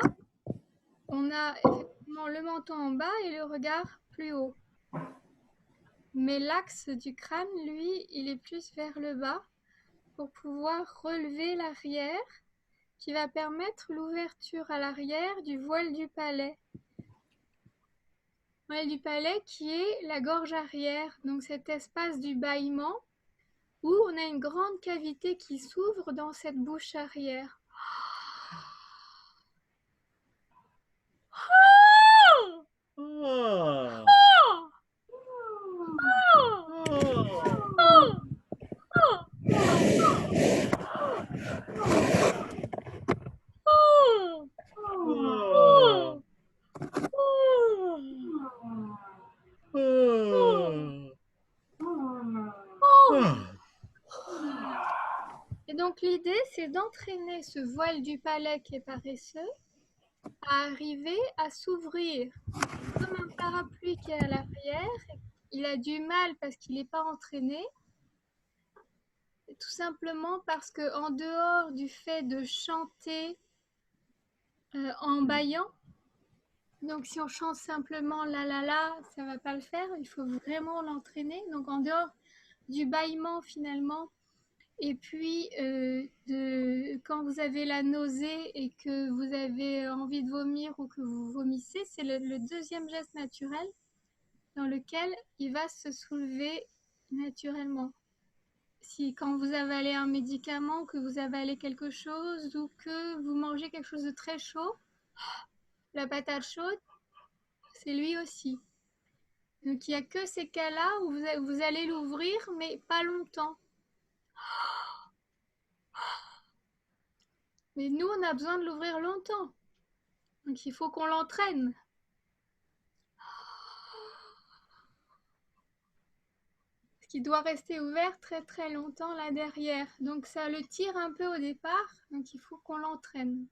on a effectivement le menton en bas et le regard plus haut. Mais l'axe du crâne, lui, il est plus vers le bas pour pouvoir relever l'arrière qui va permettre l'ouverture à l'arrière du voile du palais. Voile du palais qui est la gorge arrière, donc cet espace du bâillement où on a une grande cavité qui s'ouvre dans cette bouche arrière. Et donc l'idée, c'est d'entraîner ce voile du palais qui est paresseux à arriver à s'ouvrir. Comme un parapluie qui est à l'arrière, il a du mal parce qu'il n'est pas entraîné, tout simplement parce qu'en dehors du fait de chanter en bâillant, donc si on chante simplement la, ça ne va pas le faire, il faut vraiment l'entraîner. Donc en dehors du bâillement finalement, et puis quand vous avez la nausée et que vous avez envie de vomir ou que vous vomissez, c'est le deuxième geste naturel dans lequel il va se soulever naturellement. Si quand vous avalez un médicament, que vous avalez quelque chose ou que vous mangez quelque chose de très chaud, la patate chaude, c'est lui aussi. Donc il n'y a que ces cas-là où vous allez l'ouvrir, mais pas longtemps. Mais nous, on a besoin de l'ouvrir longtemps. Donc il faut qu'on l'entraîne. Ce qui doit rester ouvert très très longtemps là derrière. Donc ça le tire un peu au départ, donc il faut qu'on l'entraîne.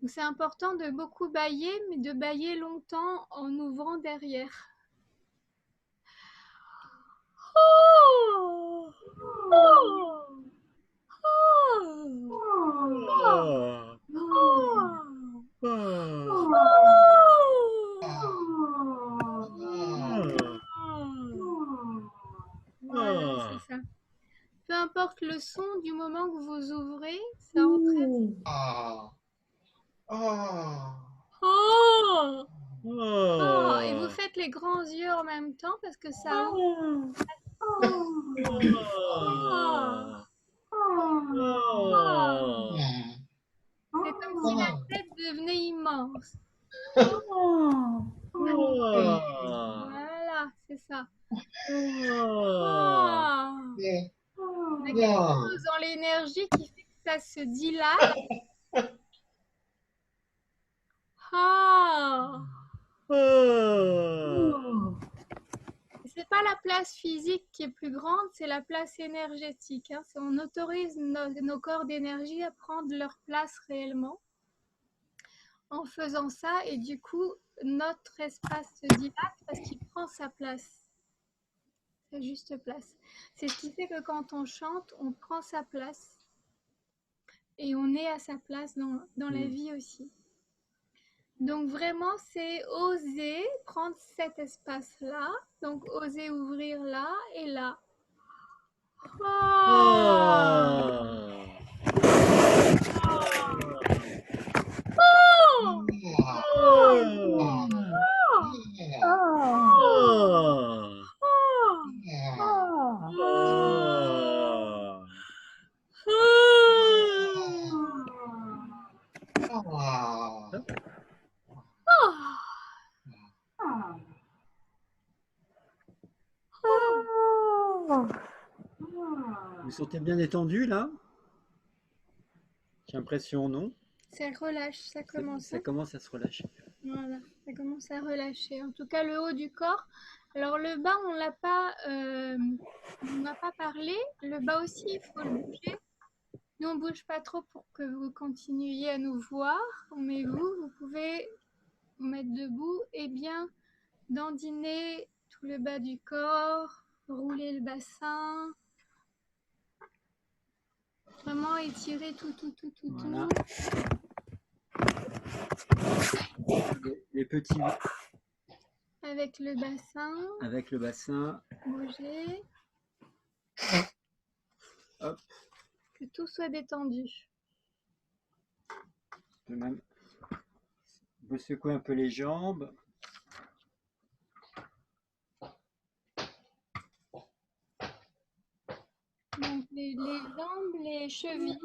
Donc c'est important de beaucoup bâiller, mais de bâiller longtemps en ouvrant derrière. Oh, oh, Ah, oh, ah, Voilà, c'est ah, ça. Peu importe le son, du moment que vous ouvrez, ça entraîne. Ah. Ah. Oh, oh, et vous ah, faites les grands yeux en même temps parce que ça ouvre. Oh, ah, oh. ah, C'est comme si la tête devenait immense. Voilà, c'est ça. Oh. Bien. Il y a quelque Bien. chose dans l'énergie qui fait que ça se dilate. Ah. C'est pas la place physique qui est plus grande, c'est la place énergétique. Hein. On autorise nos corps d'énergie à prendre leur place réellement en faisant ça, et du coup, notre espace se dilate parce qu'il prend sa place, sa juste place. C'est ce qui fait que quand on chante, on prend sa place et on est à sa place dans la vie aussi. Donc vraiment, c'est oser prendre cet espace-là, donc oser ouvrir là et là. Ah. Oh. Ah. Oh. Vous vous sentez bien détendu là? J'ai l'impression, non? Ça relâche, ça commence. Ça commence à se relâcher. Voilà, ça commence à relâcher. En tout cas, le haut du corps. Alors le bas, on n'a pas parlé. Le bas aussi, il faut le bouger. Nous, on bouge pas trop pour que vous continuiez à nous voir. Mais vous pouvez vous mettre debout et bien dandiner tout le bas du corps, rouler le bassin. Vraiment étirer tout. Voilà. Les petits Avec le bassin, avec le bassin. bouger. Hop. Que tout soit détendu. On peut même vous secouer un peu les jambes. Donc les jambes, les chevilles,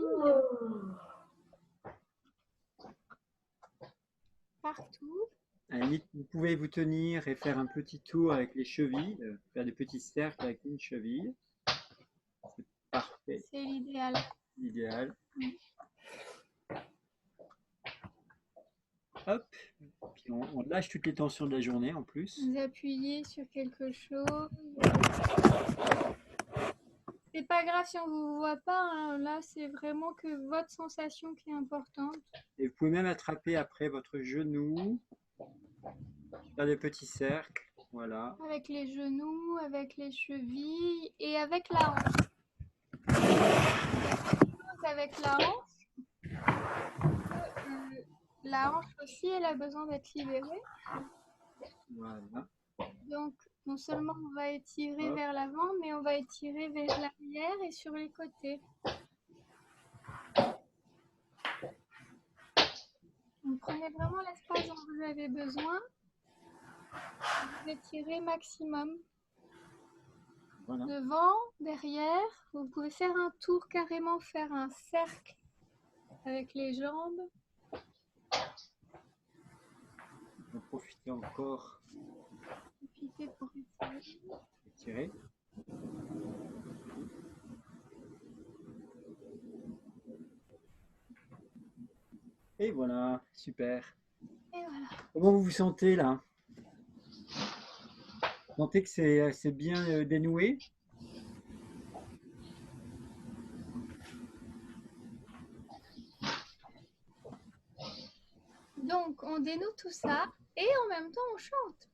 partout. À la limite, vous pouvez vous tenir et faire un petit tour avec les chevilles, faire des petits cercles avec une cheville. C'est parfait, C'est l'idéal. idéal. Hop, puis on lâche toutes les tensions de la journée en plus. Vous appuyez sur quelque chose. C'est pas grave si on vous voit pas. Hein. Là, c'est vraiment que votre sensation qui est importante. Et vous pouvez même attraper après votre genou, faire des petits cercles, voilà. Avec les genoux, avec les chevilles et avec la hanche. Avec la hanche. La hanche aussi, elle a besoin d'être libérée. Voilà. Donc, non seulement on va étirer vers l'avant, mais on va étirer vers l'arrière et sur les côtés. Donc, prenez vraiment l'espace dont vous avez besoin. Vous étirez maximum. Voilà. Devant, derrière. Vous pouvez faire un tour carrément, faire un cercle avec les jambes. On va profiter encore. Profitez pour étirer. Étirer. Et voilà, super. Et voilà. Comment vous vous sentez là? Vous sentez que c'est bien dénoué? donc, on dénoue tout ça et en même temps, on chante.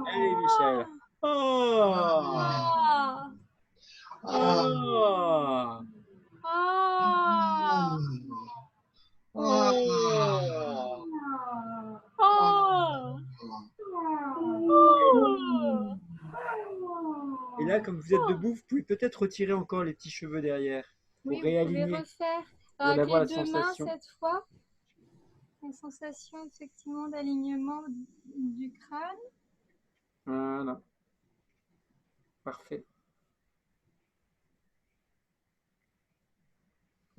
Allez, Michel. Et là, comme vous êtes debout, vous pouvez peut-être retirer encore les petits cheveux derrière pour Oui, vous pouvez réaligner, refaire pour avec avoir les la deux mains sensation. cette fois. La sensation effectivement d'alignement du crâne. Voilà, parfait.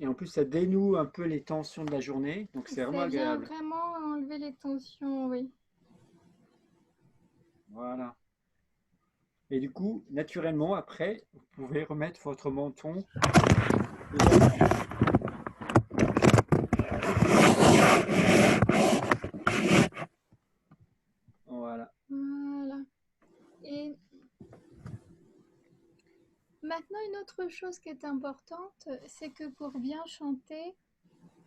Et en plus, ça dénoue un peu les tensions de la journée, donc c'est vraiment Ça vient agréable. vraiment enlever les tensions, oui. Voilà. Et du coup, naturellement, après, vous pouvez remettre votre menton. Voilà. Voilà. Et maintenant, une autre chose qui est importante, c'est que pour bien chanter,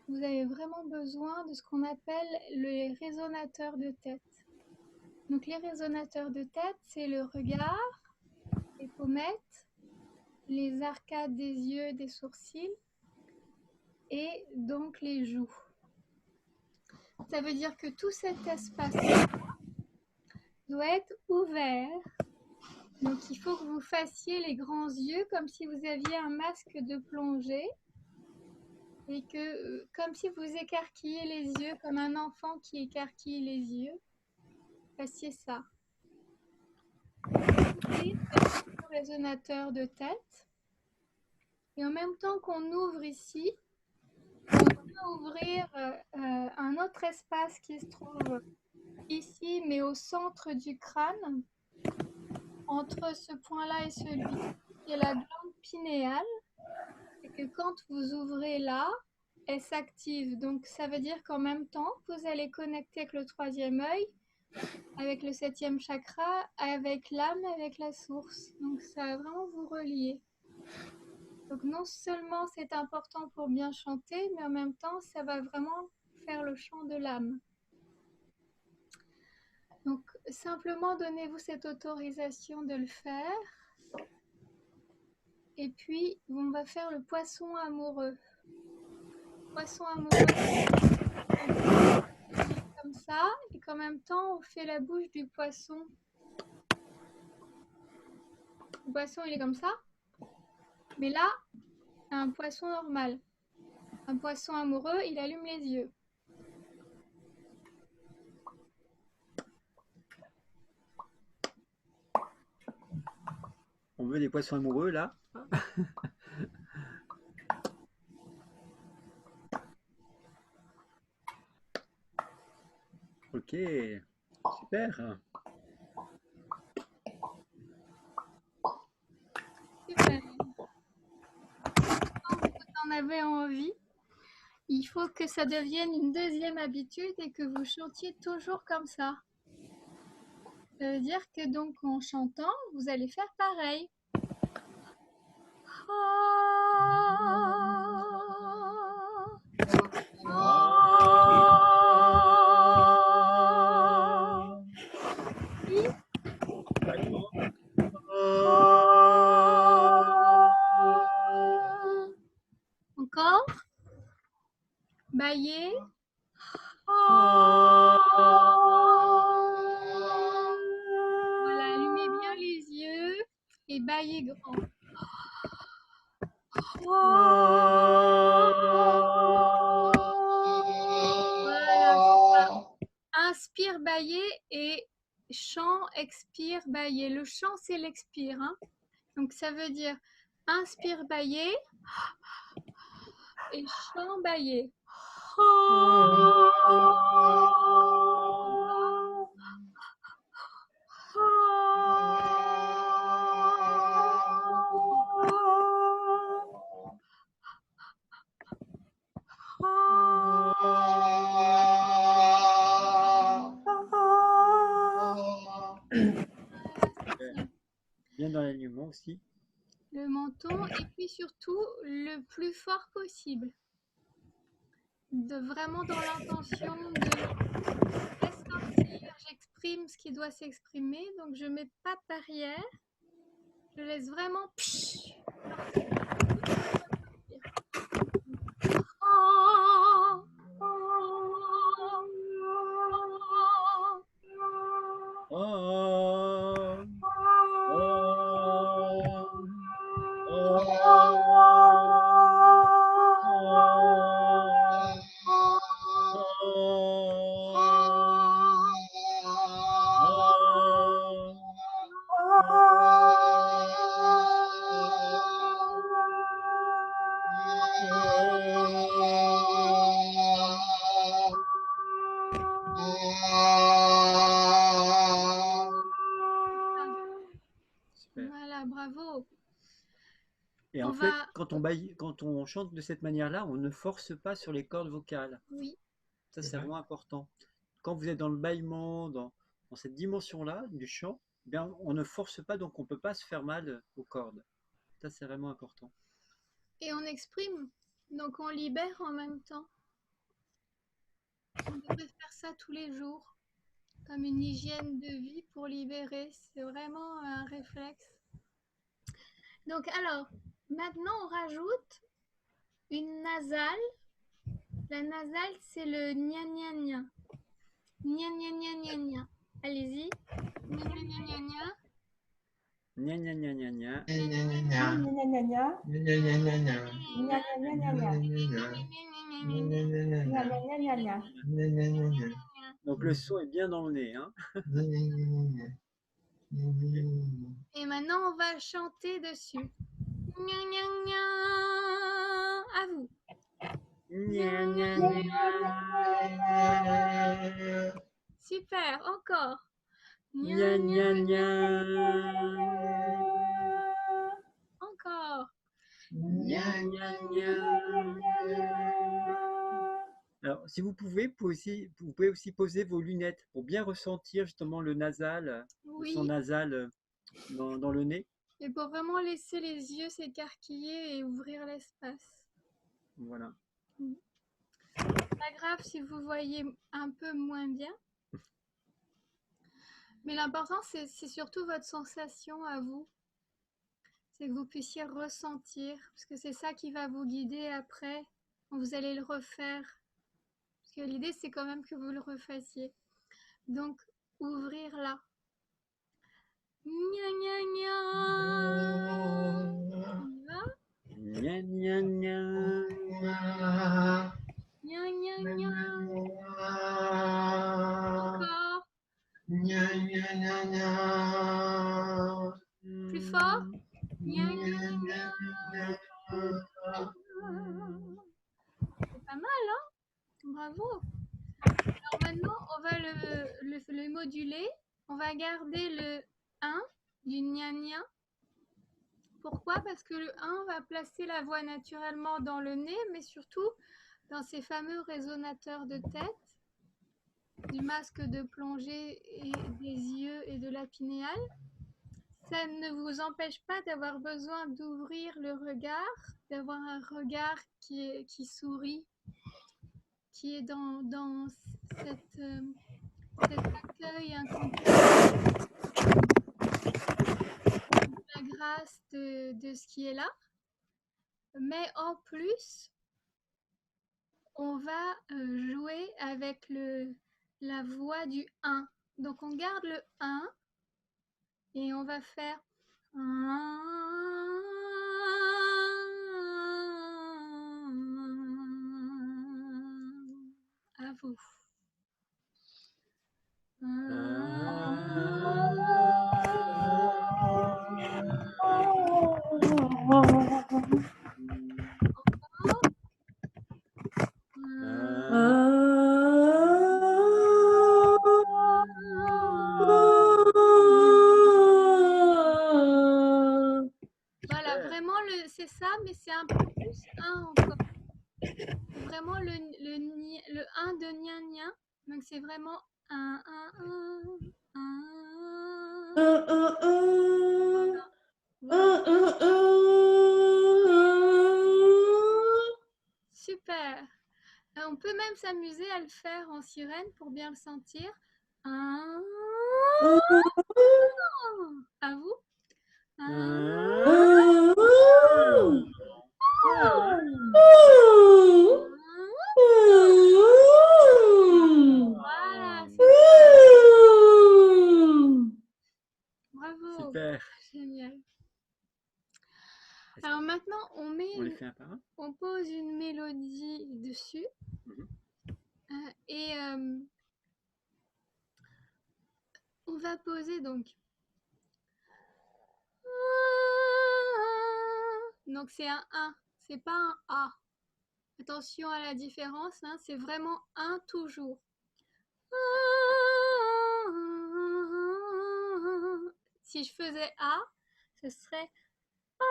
vous avez vraiment besoin de ce qu'on appelle les résonateurs de tête. Donc les résonateurs de tête, c'est le regard, les pommettes, les arcades des yeux, des sourcils et donc les joues. Ça veut dire que tout cet espace doit être ouvert. Donc il faut que vous fassiez les grands yeux comme si vous aviez un masque de plongée et que comme si vous écarquilliez les yeux comme un enfant qui écarquille les yeux. Fassiez ça. Et le résonateur de tête. Et en même temps qu'on ouvre ici, on va ouvrir un autre espace qui se trouve ici, mais au centre du crâne, entre ce point-là et celui qui est la glande pinéale. Et que quand vous ouvrez là, elle s'active. Donc ça veut dire qu'en même temps, vous allez connecter avec le troisième œil, avec le septième chakra, avec l'âme, avec la source. Donc ça va vraiment vous relier. Donc non seulement c'est important pour bien chanter, mais en même temps, ça va vraiment faire le chant de l'âme. Donc simplement donnez-vous cette autorisation de le faire. Et puis, on va faire le poisson amoureux. Poisson amoureux, comme ça, et qu'en même temps, on fait la bouche du poisson. Le poisson, il est comme ça. Mais là, un poisson normal. Un poisson amoureux, il allume les yeux. On veut des poissons amoureux là. Ok, super. Super. Quand vous en avez envie, il faut que ça devienne une deuxième habitude et que vous chantiez toujours comme ça. Ça veut dire que donc en chantant, vous allez faire pareil. Encore. Bailler. Voilà, allumez bien les yeux et baillez grand. Voilà. Inspire, bailler et chant, expire, bailler. Le chant, c'est l'expire. Hein. Donc, ça veut dire inspire, bailler et chant, bailler. bien dans l'alignement aussi. le menton, et puis surtout le plus fort possible. Vraiment dans l'intention de laisse sortir, j'exprime ce qui doit s'exprimer, donc je mets pas de barrière, je laisse vraiment Super. Voilà, bravo. Et On en fait, va- quand on chante de cette manière-là, on ne force pas sur les cordes vocales. Oui, Ça, c'est vraiment important. Quand vous êtes dans le bâillement, dans cette dimension-là du chant, eh bien, on ne force pas, donc on ne peut pas se faire mal aux cordes. Ça, c'est vraiment important. et on exprime, donc on libère en même temps. On devrait faire ça tous les jours, comme une hygiène de vie pour libérer. C'est vraiment un réflexe. Donc alors, maintenant on rajoute une nasale. La nasale, c'est le gna gna gna. Gna gna gna gna gna. Allez-y. Gna gna gna gna gna. Gna gna gna gna gna. Gna, gna, gna. Gna, gna, gna, gna. Gna, gna, gna, gna. Donc le son est bien dans le nez. Hein. Et maintenant, on va chanter dessus. Gna gna gna. À vous. Gna gna gna. Super, encore. Gna gna gna. Encore. Gna gna gna. Alors, si vous pouvez aussi poser vos lunettes pour bien ressentir justement le nasal, le son Oui, nasal dans le nez. et pour vraiment laisser les yeux s'écarquiller et ouvrir l'espace. Voilà. Pas grave si vous voyez un peu moins bien. Mais l'important, c'est surtout votre sensation à vous. C'est que vous puissiez ressentir, parce que c'est ça qui va vous guider après, quand vous allez le refaire. Parce que l'idée, c'est quand même que vous le refassiez. Donc, ouvrir là. Gna gna gna. On y va? Gna gna gna. Gna gna gna. Encore. Plus fort. Gna gna gna. C'est pas mal, hein? Bravo. Alors maintenant, on va le moduler. On va garder le 1 du gna gna. Pourquoi? Parce que le 1 va placer la voix naturellement dans le nez, mais surtout dans ces fameux résonateurs de tête, du masque de plongée et des yeux et de la pinéale. Ça ne vous empêche pas d'avoir besoin d'ouvrir le regard, d'avoir un regard qui sourit, qui est dans cet accueil inconditionnel, la grâce de ce qui est là. Mais en plus, on va jouer avec la voix du 1. Donc on garde le 1 et on va faire à vous. Voilà, vraiment, c'est ça, mais c'est un peu plus 1 encore. C'est vraiment le 1 de gna gna. Donc c'est vraiment 1, 1, 1, 1. peut même s'amuser à le faire en sirène pour bien le sentir. À vous. Voilà, bravo. Super. Génial. Est-ce Alors maintenant, On les fait un par un? on pose une mélodie dessus. Mhm. Et on va poser donc. Donc c'est un 1, c'est pas un A. Attention à la différence, hein, c'est vraiment un toujours. Si je faisais A, ce serait A.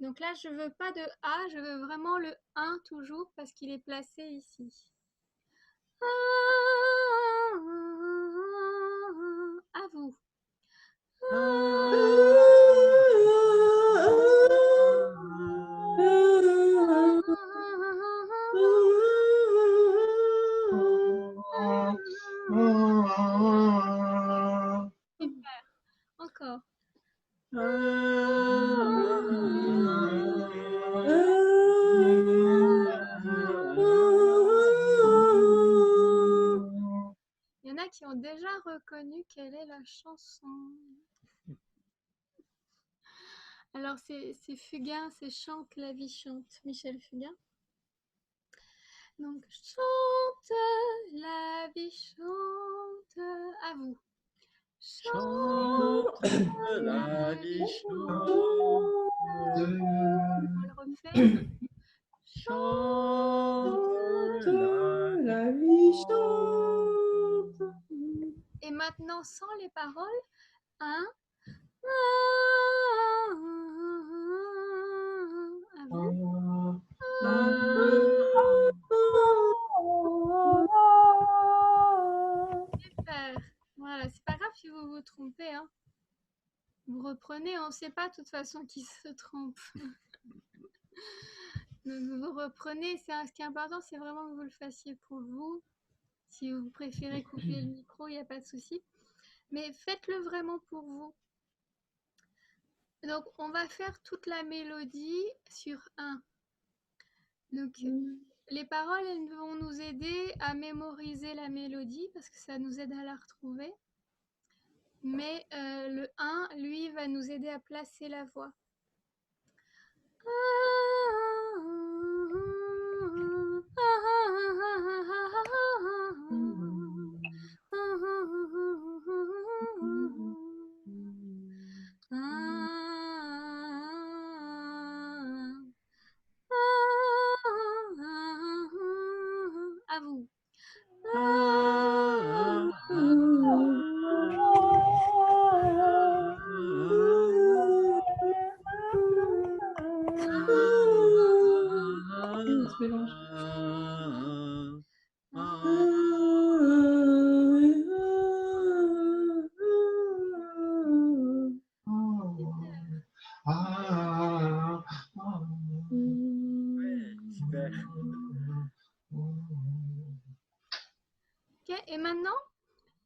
Donc là, je veux pas de A, je veux vraiment le 1 toujours parce qu'il est placé ici. À vous. Super. Encore. Il y en a qui ont déjà reconnu quelle est la chanson. Alors c'est Fugain, c'est Chante la vie chante, Michel Fugain. Donc chante la vie chante, à vous. Chante la vie chante. On le refait. Chante la vie chante. Et maintenant sans les paroles, un. À vous. Super. Voilà, c'est pas grave si vous vous trompez, hein. Vous reprenez, on ne sait pas de toute façon qui se trompe. Donc vous reprenez, ce qui est important, c'est vraiment que vous le fassiez pour vous. Si vous préférez couper le micro, il n'y a pas de souci. Mais faites-le vraiment pour vous. Donc on va faire toute la mélodie sur 1. Donc les paroles, elles vont nous aider à mémoriser la mélodie parce que ça nous aide à la retrouver. Mais le 1, lui, va nous aider à placer la voix. À vous. On se mélange. Super. Ok, et maintenant,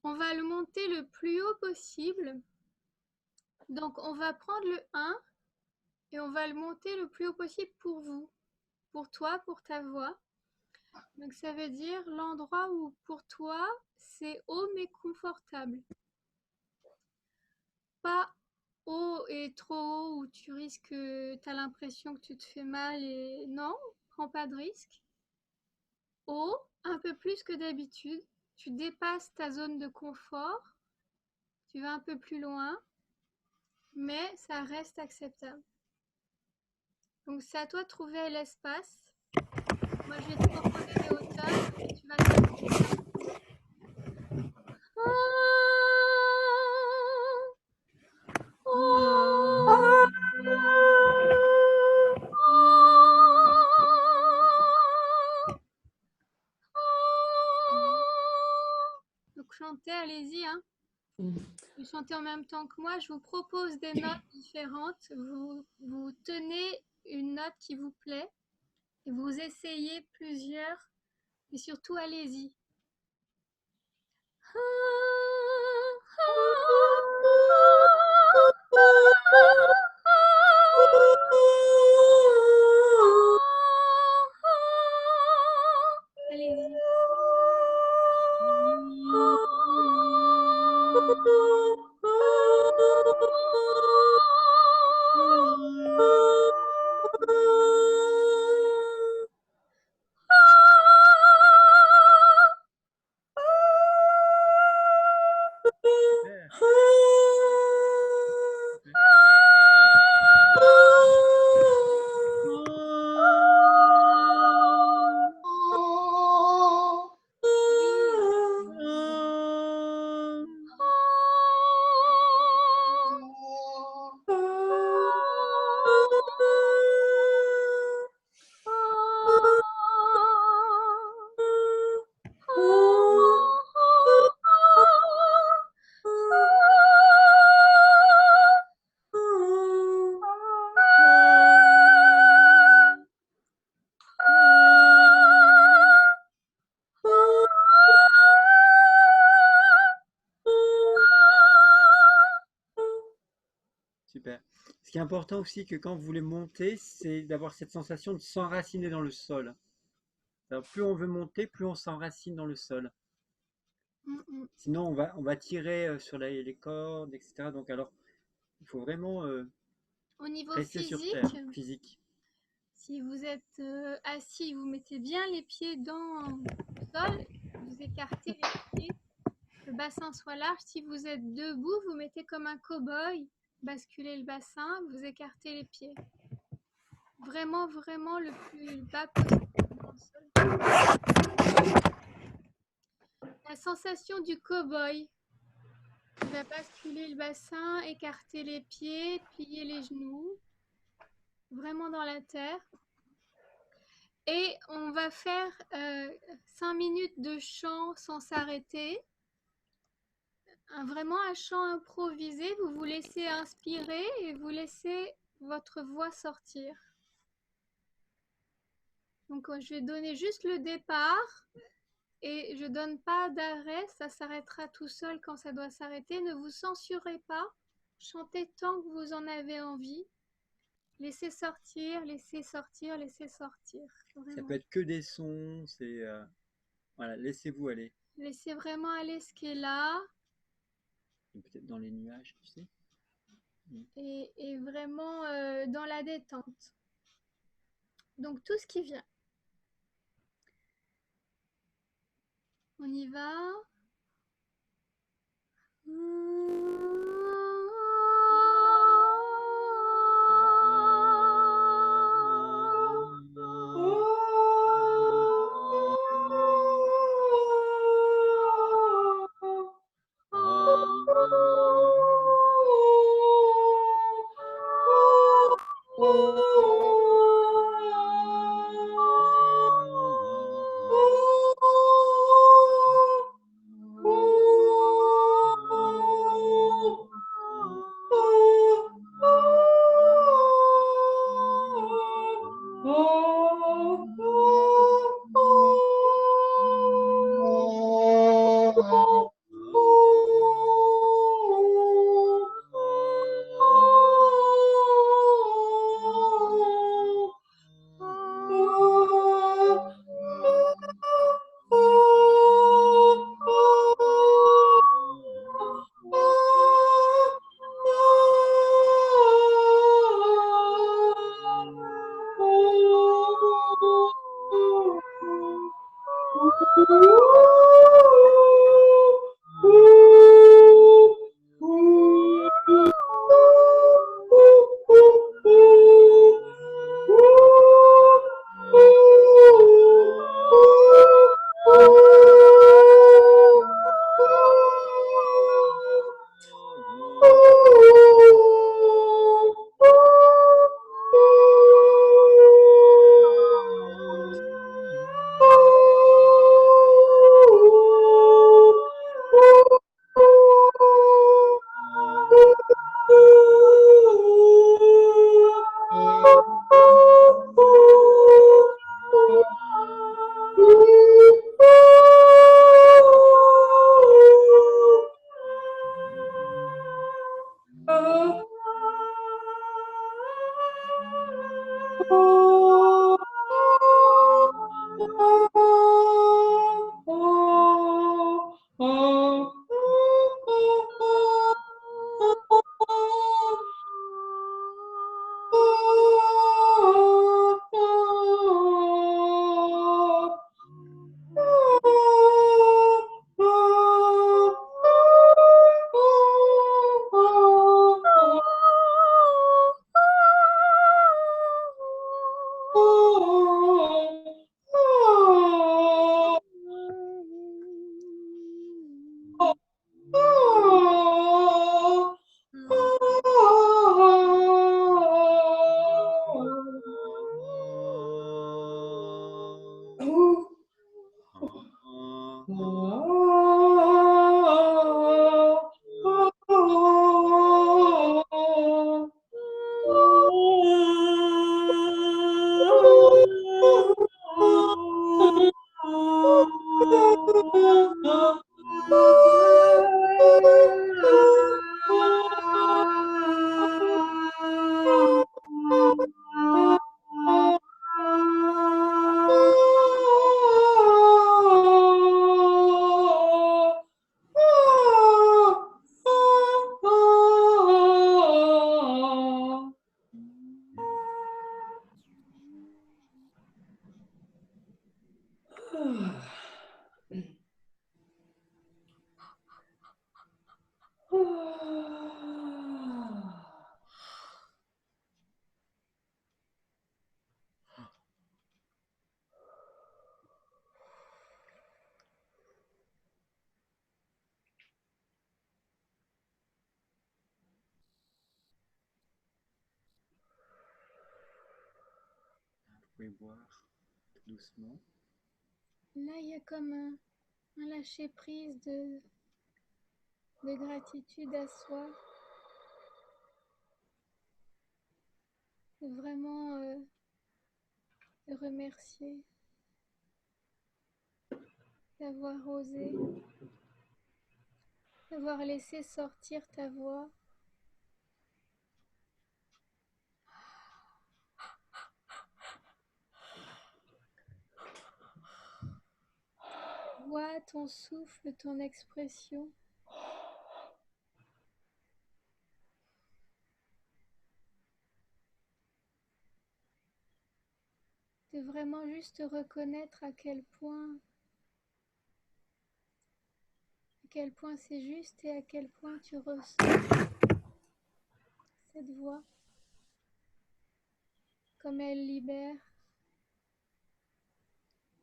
on va le monter le plus haut possible. Donc, on va prendre le 1 et on va le monter le plus haut possible pour vous, pour toi, pour ta voix. Donc, ça veut dire l'endroit où pour toi, c'est haut mais confortable. Pas haut et trop haut où tu risques, tu as l'impression que tu te fais mal et non, prends pas de risque. Haut, un peu plus que d'habitude. Tu dépasses ta zone de confort, tu vas un peu plus loin, mais ça reste acceptable. Donc c'est à toi de trouver l'espace. Moi je vais te proposer des hauteurs et tu vas te... Donc chantez, allez-y, hein. Vous chantez en même temps que moi. Je vous propose des notes différentes. Vous tenez une note qui vous plaît Et vous essayez plusieurs, et surtout allez-y. Allez-y. Super. Super. Ce qui est important aussi que quand vous voulez monter, c'est d'avoir cette sensation de s'enraciner dans le sol. Alors, plus on veut monter, plus on s'enracine dans le sol. Sinon, on va tirer sur les cordes, etc. Donc, alors, il faut vraiment Au niveau rester sur physique, terre, physique. si vous êtes assis, vous mettez bien les pieds dans le sol, vous écartez les pieds, le bassin soit large. Si vous êtes debout, vous mettez comme un cow-boy, basculez le bassin, vous écartez les pieds. Vraiment, vraiment le plus bas possible dans le sol. La sensation du cow-boy. On va basculer le bassin, écarter les pieds, plier les genoux, vraiment dans la terre. Et on va faire 5 minutes de chant sans s'arrêter. Vraiment un chant improvisé, vous vous laissez inspirer et vous laissez votre voix sortir. Donc je vais donner juste le départ et je donne pas d'arrêt, ça s'arrêtera tout seul quand ça doit s'arrêter. Ne vous censurez pas, chantez tant que vous en avez envie. Laissez sortir, laissez sortir, laissez sortir. Ça Vraiment. peut être que des sons, c'est voilà, laissez-vous aller. Laissez vraiment aller ce qui est là. Et peut-être dans les nuages, tu sais. Et vraiment dans la détente. Donc tout ce qui vient. On y va. Vous pouvez boire tout doucement. Là, il y a comme un lâcher-prise de gratitude à soi. De vraiment le remercier d'avoir osé, d'avoir laissé sortir ta voix. Vois ton souffle, ton expression. De vraiment juste reconnaître à quel point c'est juste et à quel point tu ressens cette voix, comme elle libère,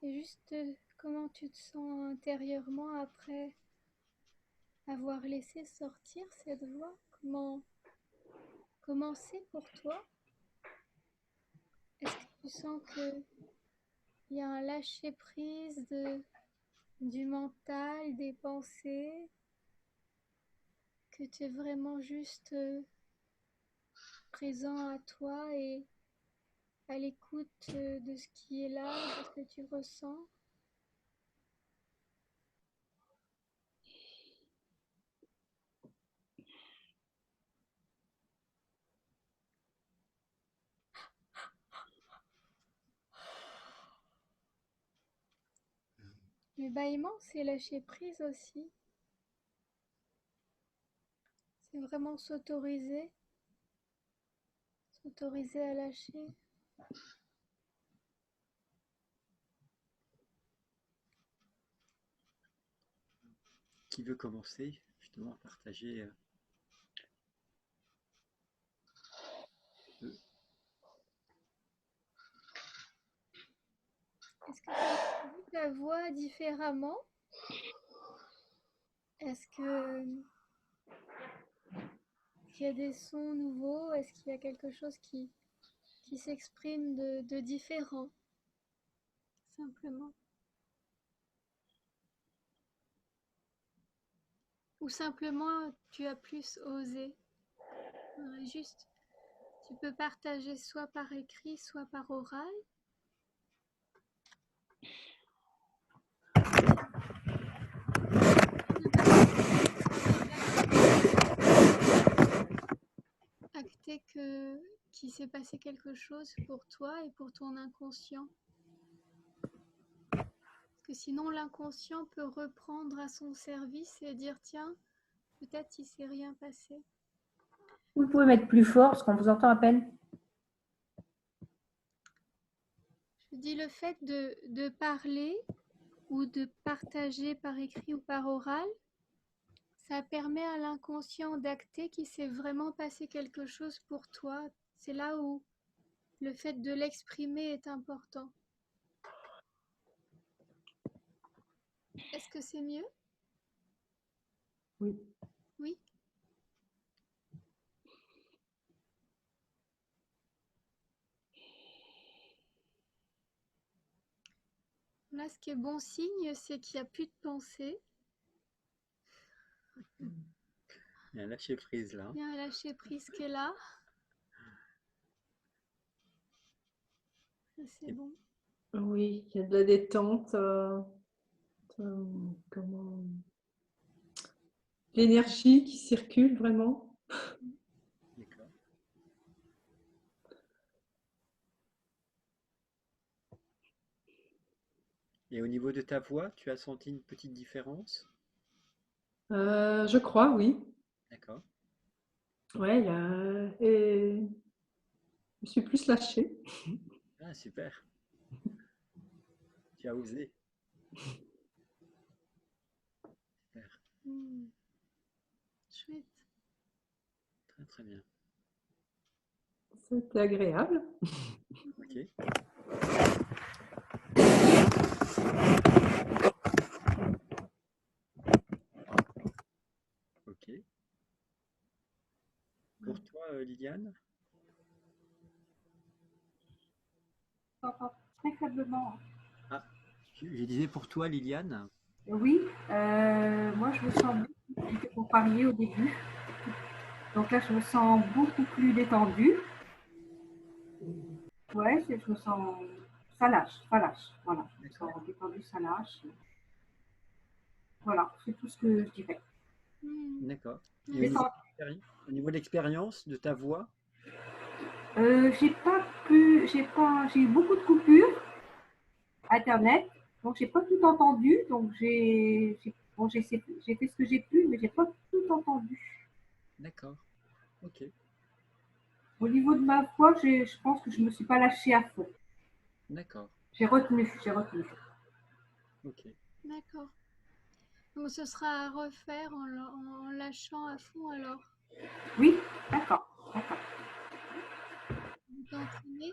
et juste comment tu te sens intérieurement après avoir laissé sortir cette voix. Comment c'est pour toi? Est-ce que tu sens qu'il y a un lâcher-prise du mental, des pensées, que tu es vraiment juste présent à toi et à l'écoute de ce qui est là, de ce que tu ressens? Le bâillement, c'est lâcher prise aussi. C'est vraiment s'autoriser à lâcher. Qui veut commencer justement à partager Est-ce que tu as entendu ta voix différemment? Est-ce qu'il y a des sons nouveaux? Est-ce qu'il y a quelque chose qui s'exprime de différent? Simplement. Ou simplement tu as plus osé? Juste, tu peux partager soit par écrit, soit par oral. Acter que qu'il s'est passé quelque chose pour toi et pour ton inconscient. Parce que sinon, l'inconscient peut reprendre à son service et dire, tiens, peut-être il s'est rien passé. Vous pouvez mettre plus fort parce qu'on vous entend à peine. Je dis le fait de parler ou de partager par écrit ou par oral, ça permet à l'inconscient d'acter qu'il s'est vraiment passé quelque chose pour toi. C'est là où le fait de l'exprimer est important. Est-ce que c'est mieux? Oui. Oui. Là, ce qui est bon signe, c'est qu'il n'y a plus de pensée. Il y a un lâcher prise là. Il y a un lâcher prise qui est là. Ça, c'est bon. Oui, il y a de la détente. Comment... L'énergie qui circule vraiment. D'accord. Et au niveau de ta voix, tu as senti une petite différence? Je crois, oui. D'accord. Ouais, et je me suis plus lâchée. Ah, super. Tu as osé. Super. Chouette. Très, très bien. C'était agréable. Ok. Ok. Pour toi, Liliane? J'entends très faiblement. Ah, je disais pour toi, Liliane? Oui, moi je me sens beaucoup, c'était pour parler au début. Donc là, je me sens beaucoup plus détendue. Ouais, je me sens. Ça lâche, ça lâche. Voilà, je me D'accord. sens détendue, ça lâche. Voilà, c'est tout ce que je dirais. D'accord. Et Détendue. au niveau de l'expérience de ta voix? J'ai pas pu, j'ai eu beaucoup de coupures Internet, donc j'ai pas tout entendu. Donc bon, j'ai fait ce que j'ai pu, mais j'ai pas tout entendu. D'accord. Ok. Au niveau de ma voix, je pense que je me suis pas lâchée à fond. D'accord. J'ai retenu, j'ai retenu. Ok. D'accord. Donc ce sera à refaire en lâchant à fond alors. Oui, d'accord, d'accord. Vous t'entraînez.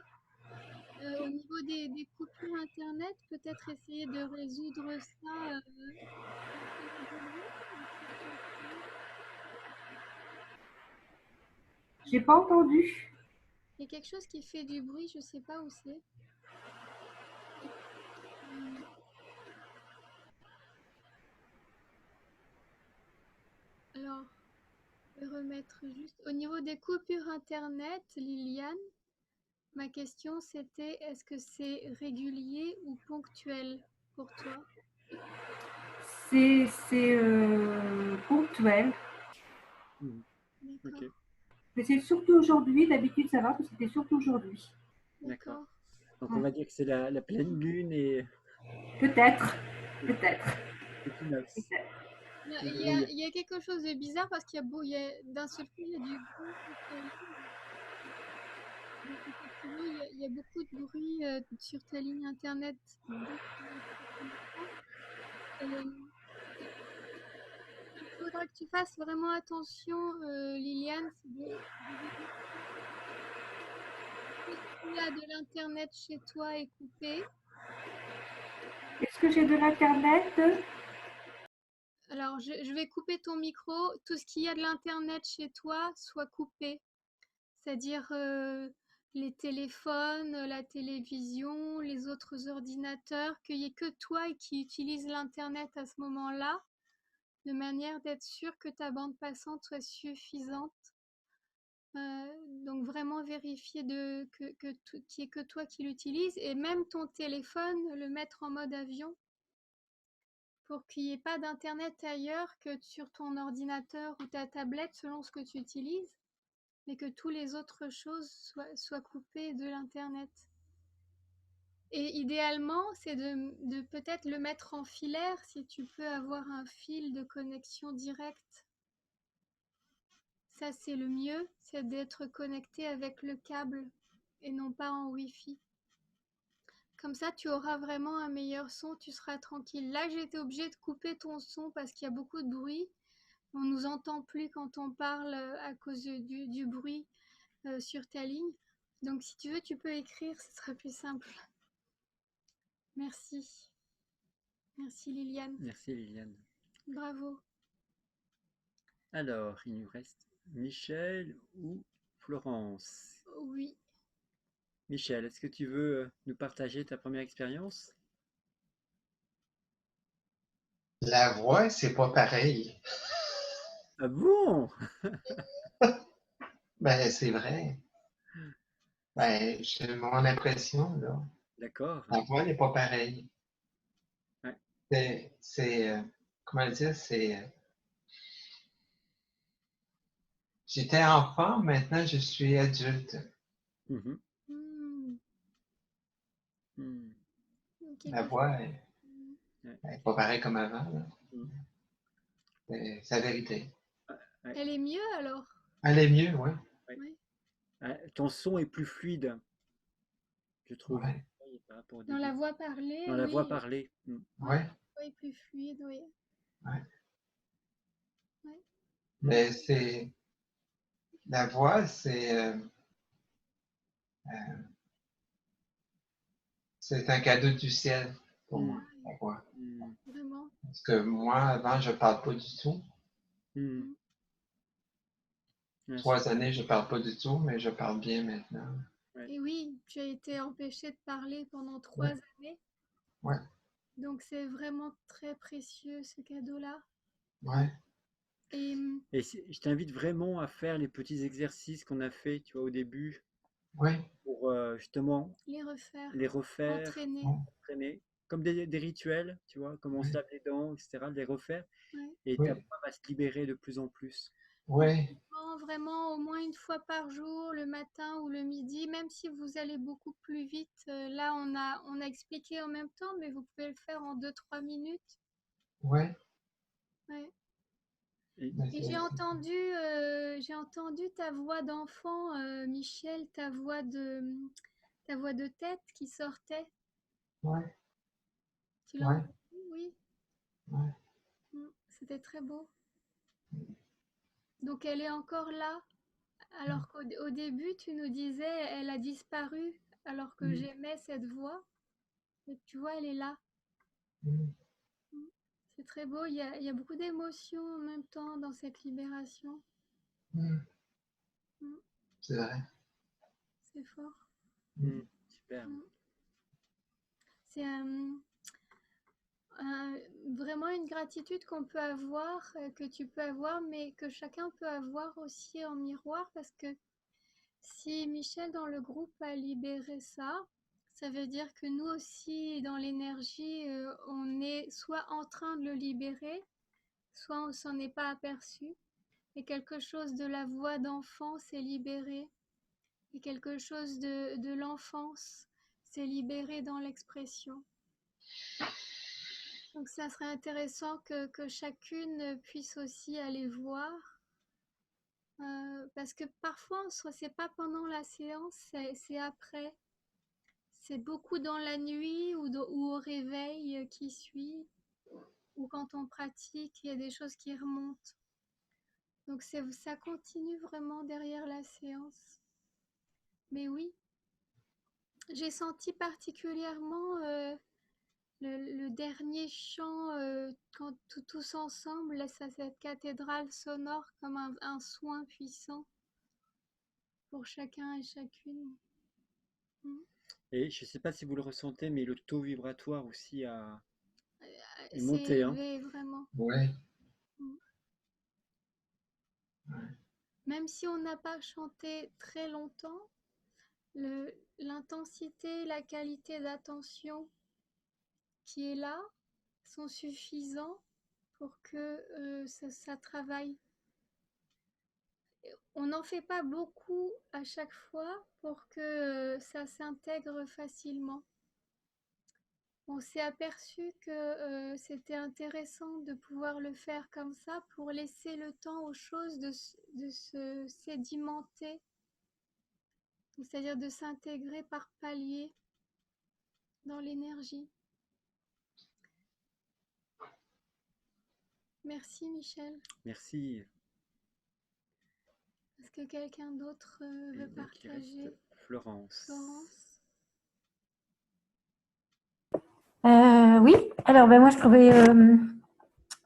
Au niveau des coupures Internet, peut-être essayer de résoudre ça. J'ai pas entendu. Il y a quelque chose qui fait du bruit, je sais pas où c'est. Alors, je vais remettre juste. Au niveau des coupures Internet, Liliane, ma question c'était est-ce que c'est régulier ou ponctuel pour toi? C'est ponctuel. D'accord. Ok. Mais c'est surtout aujourd'hui. D'habitude, ça va, mais c'était surtout aujourd'hui. D'accord. D'accord. Donc on va dire que c'est la pleine lune et Peut-être, peut-être, équinoxe. peut-être. Il y a quelque chose de bizarre parce d'un seul coup, il y a du bruit sur ta ligne. Donc, effectivement, il y a beaucoup de bruit sur ta ligne internet. Il faudra que tu fasses vraiment attention, Liliane. Il y a de l'internet chez toi est coupé. Est-ce que j'ai de l'internet? Alors, je vais couper ton micro. Tout ce qui a de l'internet chez toi soit coupé. C'est-à-dire les téléphones, la télévision, les autres ordinateurs, qu'il n'y ait que toi qui utilise l'internet à ce moment-là, de manière d'être sûr que ta bande passante soit suffisante. Donc vraiment vérifier qu'il n'y ait que toi qui l'utilise et même ton téléphone, le mettre en mode avion pour qu'il n'y ait pas d'internet ailleurs que sur ton ordinateur ou ta tablette selon ce que tu utilises. mais que toutes les autres choses soient coupées de l'Internet. Et idéalement, c'est de peut-être le mettre en filaire si tu peux avoir un fil de connexion directe. Ça, c'est le mieux, c'est d'être connecté avec le câble et non pas en Wi-Fi. Comme ça, tu auras vraiment un meilleur son, tu seras tranquille. Là, j'ai été obligée de couper ton son parce qu'il y a beaucoup de bruit. On ne nous entend plus quand on parle à cause du bruit sur ta ligne. Donc, si tu veux, tu peux écrire, ce sera plus simple. Merci. Merci Liliane. Merci Liliane. Bravo. Alors, il nous reste Michel ou Florence. Oui. Michel, est-ce que tu veux nous partager ta première expérience? La voix, c'est pas pareil. Ah bon? Ben, c'est vrai. Ben, j'ai mon impression, là. D'accord. La voix n'est pas pareille. Ouais. Comment dire, j'étais enfant, maintenant je suis adulte. Mhm. Hmm. Hmm. La voix est pas pareille comme avant, là. Hmm. C'est la vérité. Ouais. Elle est mieux alors? Elle est mieux, oui. Ouais. Oui. Ton son est plus fluide, je trouve. Ouais. Par rapport au Dans début. la voix parlée, Dans la oui. voix parlée. Hmm. Ouais. Oui, plus fluide, oui. Ouais. Ouais. Mais la voix, c'est un cadeau du ciel pour moi, la voix. Hmm. Vraiment. Parce que moi, avant, je parle pas du tout. Hmm. Ouais, 3 années, je parle pas du tout, mais je parle bien maintenant. Ouais. Et oui, tu as été empêché de parler pendant 3 Ouais. années. Ouais. Donc c'est vraiment très précieux ce cadeau-là. Ouais. Et Et je t'invite vraiment à faire les petits exercices qu'on a fait, tu vois, au début, Ouais. pour justement les refaire, les refaire, entraîner. Ouais. entraîner, comme des rituels, tu vois, comme on se Ouais. lave les dents, etc., de les refaire, Ouais. et ta Oui. voix va se libérer de plus en plus. Ouais. Vraiment au moins une fois par jour, le matin ou le midi, même si vous allez beaucoup plus vite. Là, on a expliqué en même temps, mais vous pouvez le faire en 2-3 minutes. Ouais. Ouais. Et, Mais Et j'ai entendu ta voix d'enfant, Michel, ta voix de tête qui sortait. ouais. Tu l'as Ouais. entendu, oui. Ouais. C'était très beau. Donc elle est encore là, alors qu'au début tu nous disais elle a disparu, alors que j'aimais cette voix. Et tu vois, elle est là. Mm. C'est très beau. Il y a beaucoup d'émotions en même temps dans cette libération. Mm. Mm. C'est vrai. C'est fort. super. Mm. C'est vraiment une gratitude qu'on peut avoir, que tu peux avoir, mais que chacun peut avoir aussi en miroir, parce que si Michel dans le groupe a libéré ça, ça veut dire que nous aussi dans l'énergie, on est soit en train de le libérer, soit on s'en est pas aperçu, et quelque chose de la voix d'enfant s'est libéré, et quelque chose de l'enfance s'est libéré dans l'expression. Donc ça serait intéressant que chacune puisse aussi aller voir, parce que parfois c'est pas pendant la séance, c'est après. C'est beaucoup dans la nuit ou au réveil qui suit, ou quand on pratique, il y a des choses qui remontent. Donc ça continue vraiment derrière la séance. Mais oui, j'ai senti particulièrement le dernier chant, quand tous ensemble, là, cette cathédrale sonore comme un soin puissant pour chacun et chacune. Et je ne sais pas si vous le ressentez, mais le taux vibratoire aussi est C'est monté. Hein. élevé, vraiment. Ouais. Même si on n'a pas chanté très longtemps, l'intensité, la qualité d'attention qui est là sont suffisants pour que ça travaille. On n'en fait pas beaucoup à chaque fois pour que ça s'intègre facilement. On s'est aperçu que c'était intéressant de pouvoir le faire comme ça pour laisser le temps aux choses de se sédimenter, c'est-à-dire de s'intégrer par paliers dans l'énergie. Merci Michel. Merci. Est-ce que quelqu'un d'autre veut Donc, il reste partager? Florence. Florence? Oui, alors ben moi je trouvais,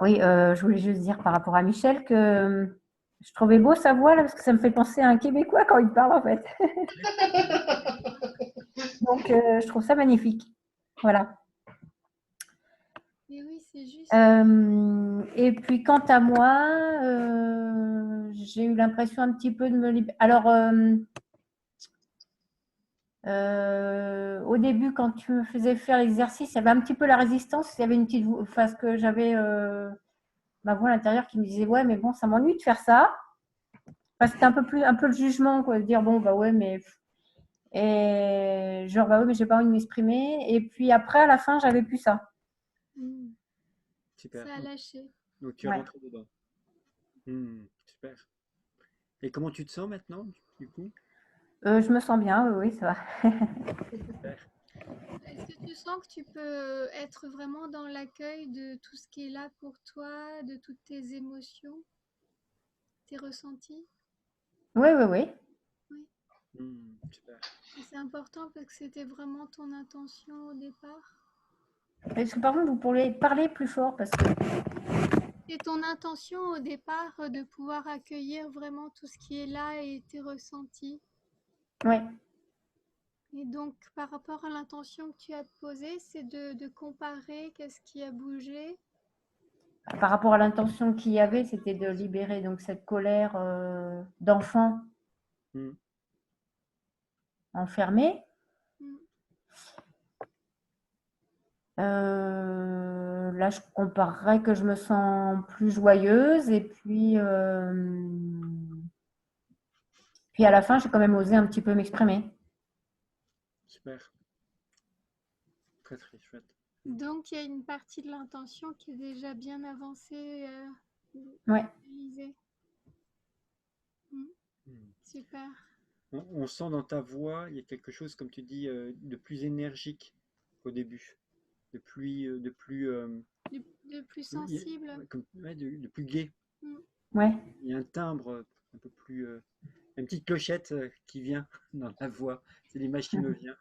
oui, je voulais juste dire par rapport à Michel que je trouvais beau sa voix là parce que ça me fait penser à un Québécois quand il parle en fait. Donc je trouve ça magnifique. Voilà. Et oui, c'est juste. Et puis quant à moi, j'ai eu l'impression un petit peu de me libérer. Alors au début, quand tu me faisais faire l'exercice, il y avait un petit peu la résistance. Il y avait une petite, parce que j'avais ma voix à l'intérieur qui me disait ouais, mais bon, ça m'ennuie de faire ça. Enfin, c'était un peu le jugement, quoi, de dire bon bah ouais, mais et genre bah ouais, mais j'ai pas envie de m'exprimer. Et puis après, à la fin, j'avais plus ça. Super. Ça a lâché. Donc tu es Ouais. rentré dedans. Super. Et comment tu te sens maintenant, du coup? Je me sens bien, oui, ça va. Super. Est-ce que tu sens que tu peux être vraiment dans l'accueil de tout ce qui est là pour toi, de toutes tes émotions, tes ressentis? Oui, oui, oui. Super. Et c'est important parce que c'était vraiment ton intention au départ. Est-ce que par contre, vous pourriez parler plus fort parce que C'est ton intention au départ de pouvoir accueillir vraiment tout ce qui est là et tes ressentis. ouais. Et donc, par rapport à l'intention que tu as posée, c'est de comparer qu'est-ce qui a bougé. Par rapport à l'intention qu'il y avait, c'était de libérer donc cette colère d'enfant enfermé. Là, je comparerais que je me sens plus joyeuse et puis à la fin, j'ai quand même osé un petit peu m'exprimer. Super. Très très chouette. Donc, il y a une partie de l'intention qui est déjà bien avancée. Ouais. Réalisée. Super. On sent dans ta voix, il y a quelque chose, comme tu dis, de plus énergique qu'au début, de plus sensible. de plus gai. Ouais. Il y a un timbre un peu plus, une petite clochette qui vient dans la voix. C'est l'image qui me vient.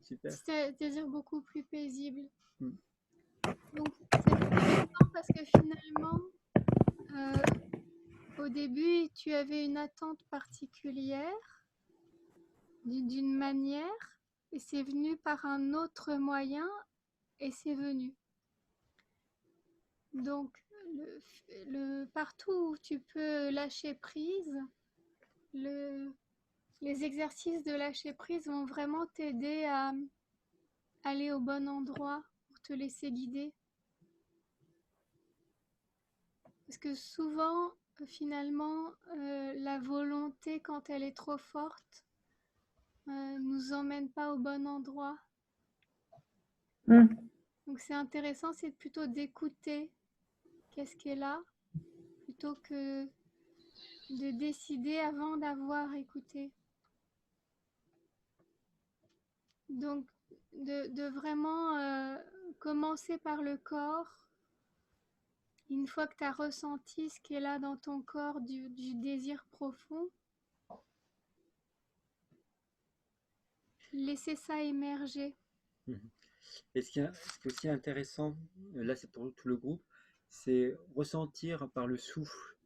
Super. C'est-à-dire beaucoup plus paisible. Donc, c'est intéressant parce que finalement, au début, tu avais une attente particulière, d'une manière, et c'est venu par un autre moyen, et c'est venu. Donc, partout où tu peux lâcher prise, les exercices de lâcher prise vont vraiment t'aider à aller au bon endroit pour te laisser guider. Parce que souvent, finalement, la volonté, quand elle est trop forte, nous emmène pas au bon endroit. Donc c'est intéressant, c'est plutôt d'écouter qu'est-ce qui est là, plutôt que de décider avant d'avoir écouté. Donc de vraiment commencer par le corps. Une fois que tu as ressenti ce qui est là dans ton corps, du désir profond, laisser ça émerger. Et ce qui est aussi intéressant, là c'est pour tout le groupe, c'est ressentir par le souffle,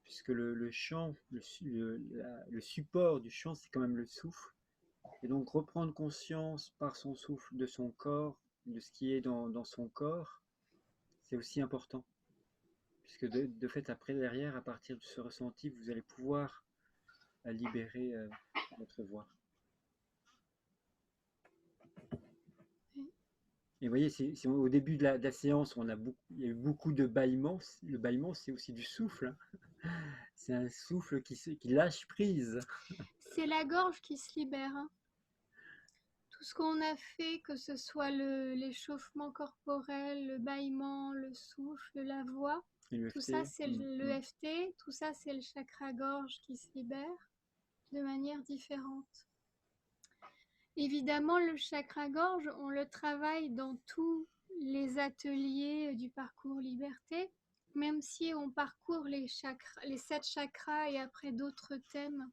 puisque le chant, le support du chant, c'est quand même le souffle. Et donc reprendre conscience par son souffle de son corps, de ce qui est dans son corps, c'est aussi important. Puisque de fait, après, derrière, à partir de ce ressenti, vous allez pouvoir libérer votre voix. Et vous voyez, au début de la séance, il y a eu beaucoup de bâillements. Le bâillement, c'est aussi du souffle. Hein. C'est un souffle qui lâche prise. C'est la gorge qui se libère, hein. Tout ce qu'on a fait, que ce soit l'échauffement corporel, le bâillement, le souffle, la voix, tout ça c'est l'EFT, tout ça c'est le chakra gorge qui se libère de manière différente. Évidemment, le chakra gorge, on le travaille dans tous les ateliers du parcours liberté, même si on parcourt les 7 chakras et après d'autres thèmes.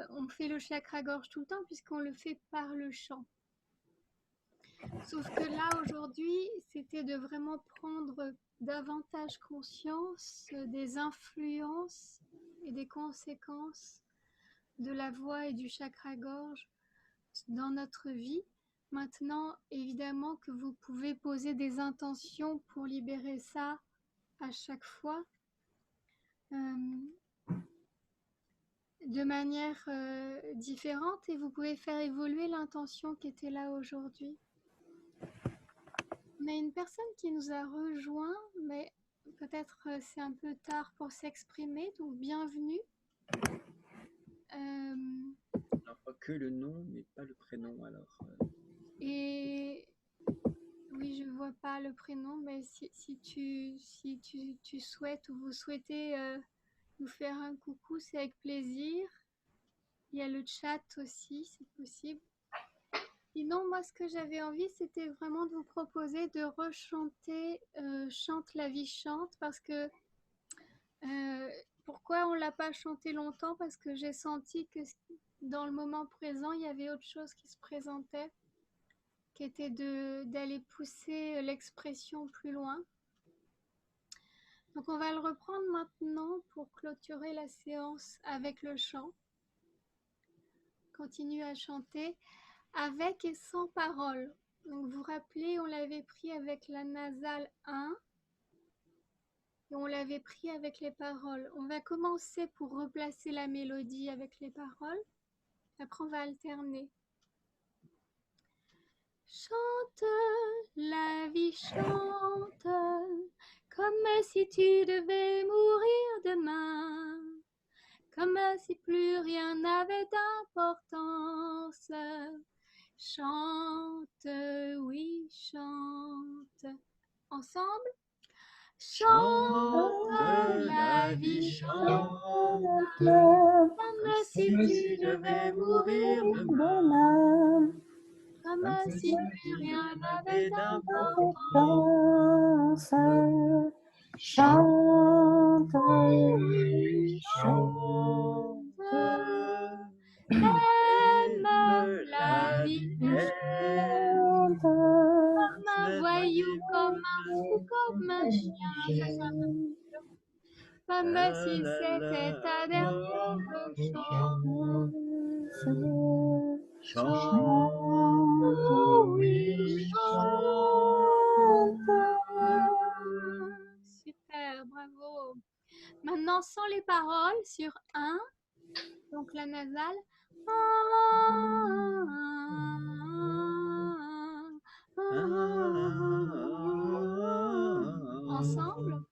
On fait le chakra gorge tout le temps puisqu'on le fait par le chant. Sauf que là, aujourd'hui, c'était de vraiment prendre davantage conscience des influences et des conséquences de la voix et du chakra-gorge dans notre vie. Maintenant, évidemment que vous pouvez poser des intentions pour libérer ça à chaque fois. De manière différente, et vous pouvez faire évoluer l'intention qui était là aujourd'hui. On a une personne qui nous a rejoint, mais peut-être c'est un peu tard pour s'exprimer, donc bienvenue. On n'a pas que le nom, mais pas le prénom alors. Et oui, je ne vois pas le prénom, mais si tu souhaites ou vous souhaitez nous faire un coucou, c'est avec plaisir. Il y a le chat aussi, c'est possible. Sinon, moi, ce que j'avais envie, c'était vraiment de vous proposer de rechanter Chante la vie chante, parce que pourquoi on ne l'a pas chanté longtemps? Parce que j'ai senti que dans le moment présent, il y avait autre chose qui se présentait, qui était d'aller pousser l'expression plus loin. Donc on va le reprendre maintenant pour clôturer la séance avec le chant. Continue à chanter avec et sans parole. Donc vous vous rappelez, on l'avait pris avec la nasale 1 et on l'avait pris avec les paroles. On va commencer pour replacer la mélodie avec les paroles. Après on va alterner. Chante, la vie chante, comme si tu devais mourir demain, comme si plus rien n'avait d'importance. Chante, oui, chante. Ensemble. Chante, la vie chante, comme si tu devais mourir demain, comme si plus rien n'avait d'importance. Chante, Oui, chante. Aime la vie, chante, comme un voyou, comme un fou, comme un chien, comme si c'était ta dernière chance. Chante, oui, chante. Super, bravo. Maintenant, sans les paroles, sur 1, donc la nasale. Ensemble.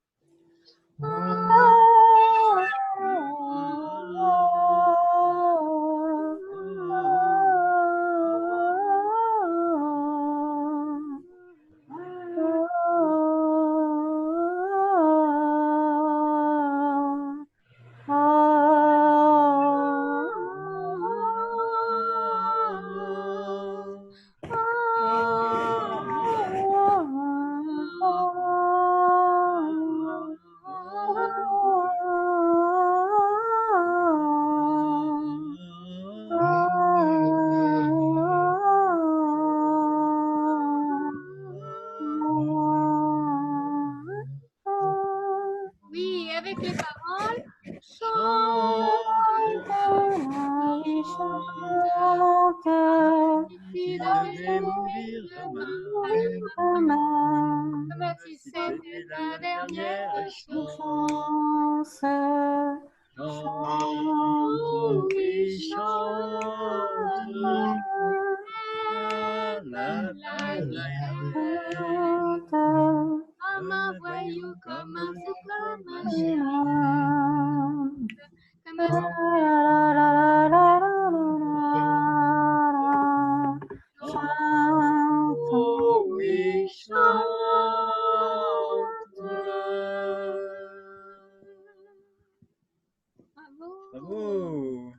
Bravo.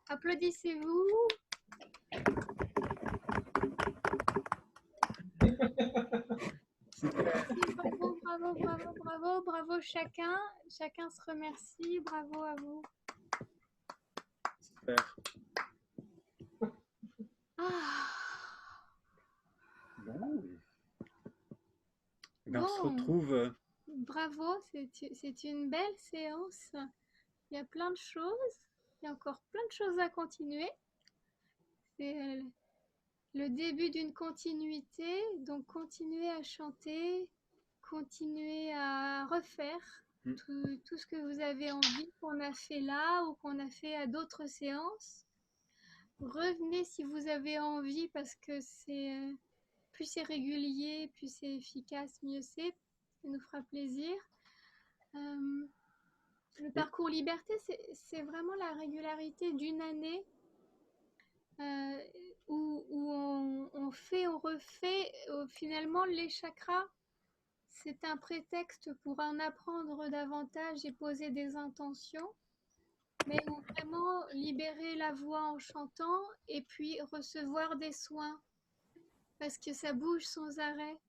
Applaudissez-vous. Bravo, bravo, bravo, bravo, bravo chacun. Chacun se remercie. Bravo à vous. Super. Ah, Bon. Ben, on se bon, retrouve. bravo, c'est une belle séance. Il y a plein de choses. Il y a encore plein de choses à continuer. C'est le début d'une continuité. Donc, continuez à chanter, continuez à refaire tout ce que vous avez envie, qu'on a fait là ou qu'on a fait à d'autres séances. Revenez si vous avez envie parce que plus c'est régulier, plus c'est efficace, mieux c'est. Ça nous fera plaisir. Le parcours liberté, c'est vraiment la régularité d'une année où on fait, on refait. Finalement, les chakras, c'est un prétexte pour en apprendre davantage et poser des intentions, mais où vraiment libérer la voix en chantant et puis recevoir des soins, parce que ça bouge sans arrêt.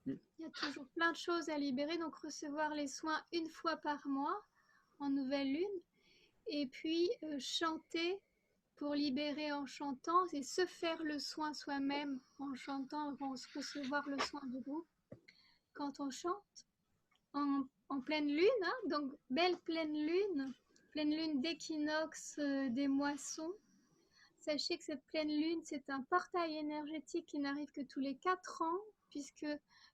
Il y a toujours plein de choses à libérer, donc recevoir les soins une fois par mois en nouvelle lune, et puis chanter pour libérer en chantant, et se faire le soin soi-même en chantant, recevoir le soin du groupe quand on chante en pleine lune, hein, donc belle pleine lune d'équinoxe, des moissons. Sachez que cette pleine lune, c'est un portail énergétique qui n'arrive que tous les 4 ans, puisque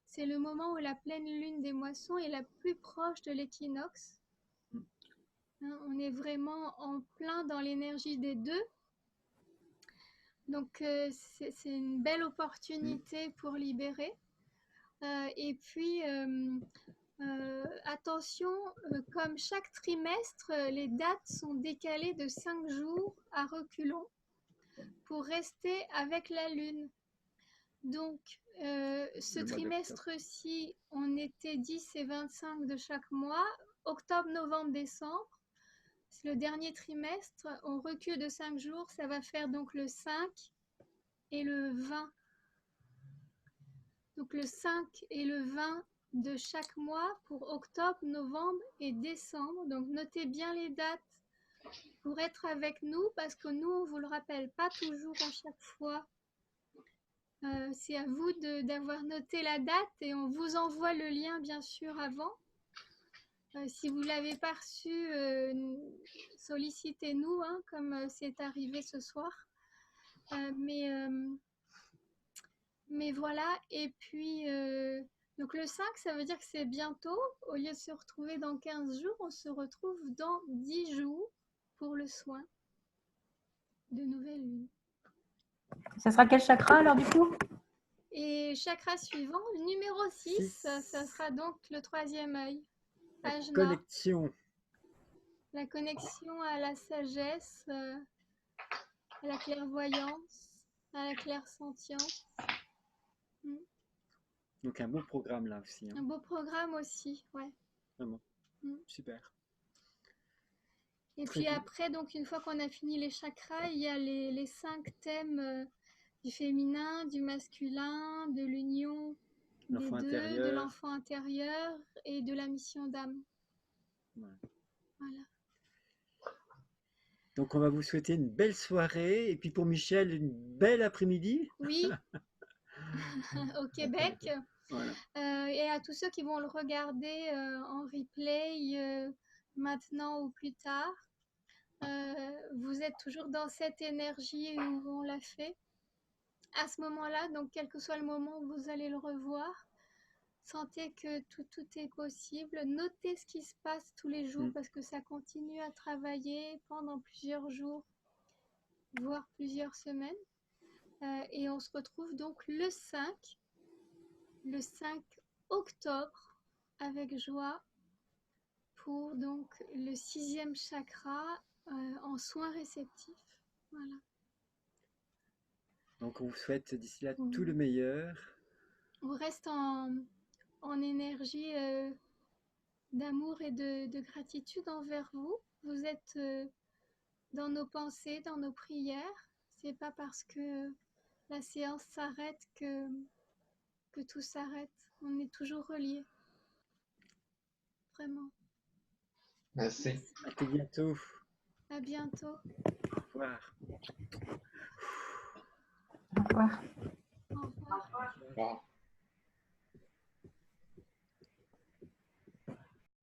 c'est le moment où la pleine lune des moissons est la plus proche de l'équinoxe. Hein, on est vraiment en plein dans l'énergie des deux. Donc, c'est une belle opportunité pour libérer. Et puis, attention, comme chaque trimestre, les dates sont décalées de 5 jours à reculons pour rester avec la Lune. Donc, ce trimestre-ci, on était 10 et 25 de chaque mois. Octobre, novembre, décembre, c'est le dernier trimestre. On recule de 5 jours, ça va faire donc le 5 et le 20. Donc, le 5 et le 20 de chaque mois pour octobre, novembre et décembre. Donc, notez bien les dates pour être avec nous, parce que nous, on ne vous le rappelle pas toujours à chaque fois. C'est à vous d'avoir noté la date et on vous envoie le lien, bien sûr, avant. Si vous ne l'avez pas reçu, sollicitez-nous, hein, comme c'est arrivé ce soir. Mais voilà, et puis, donc le 5, ça veut dire que c'est bientôt. Au lieu de se retrouver dans 15 jours, on se retrouve dans 10 jours pour le soin de nouvelle lune. Ça sera quel chakra alors du coup? Et chakra suivant, le numéro 6, ça sera donc le 3e œil. La connexion. La connexion à la sagesse, à la clairvoyance, à la clairsentience. Donc un beau programme là aussi. Hein. Un beau programme aussi, ouais. Vraiment. Super. Et très puis cool. Après, donc une fois qu'on a fini les chakras, il y a les 5 thèmes du féminin, du masculin, de l'union des deux, de l'enfant intérieur et de la mission d'âme. Ouais. Voilà. Donc on va vous souhaiter une belle soirée et puis pour Michel, une belle après-midi. Oui, au Québec. Voilà. Et à tous ceux qui vont le regarder en replay maintenant ou plus tard. Vous êtes toujours dans cette énergie où on l'a fait. À ce moment-là, donc quel que soit le moment où vous allez le revoir, sentez que tout est possible. Notez ce qui se passe tous les jours parce que ça continue à travailler pendant plusieurs jours, voire plusieurs semaines. Et on se retrouve donc le 5 octobre avec joie pour donc le 6e chakra en soins réceptifs. Voilà. Donc on vous souhaite d'ici là tout le meilleur. On reste en énergie d'amour et de gratitude envers vous. vous êtes dans nos pensées, dans nos prières. C'est pas parce que la séance s'arrête que tout s'arrête. On est toujours reliés. Vraiment. Merci. À très bientôt. À bientôt. Au revoir. Au revoir. Au revoir. Bon.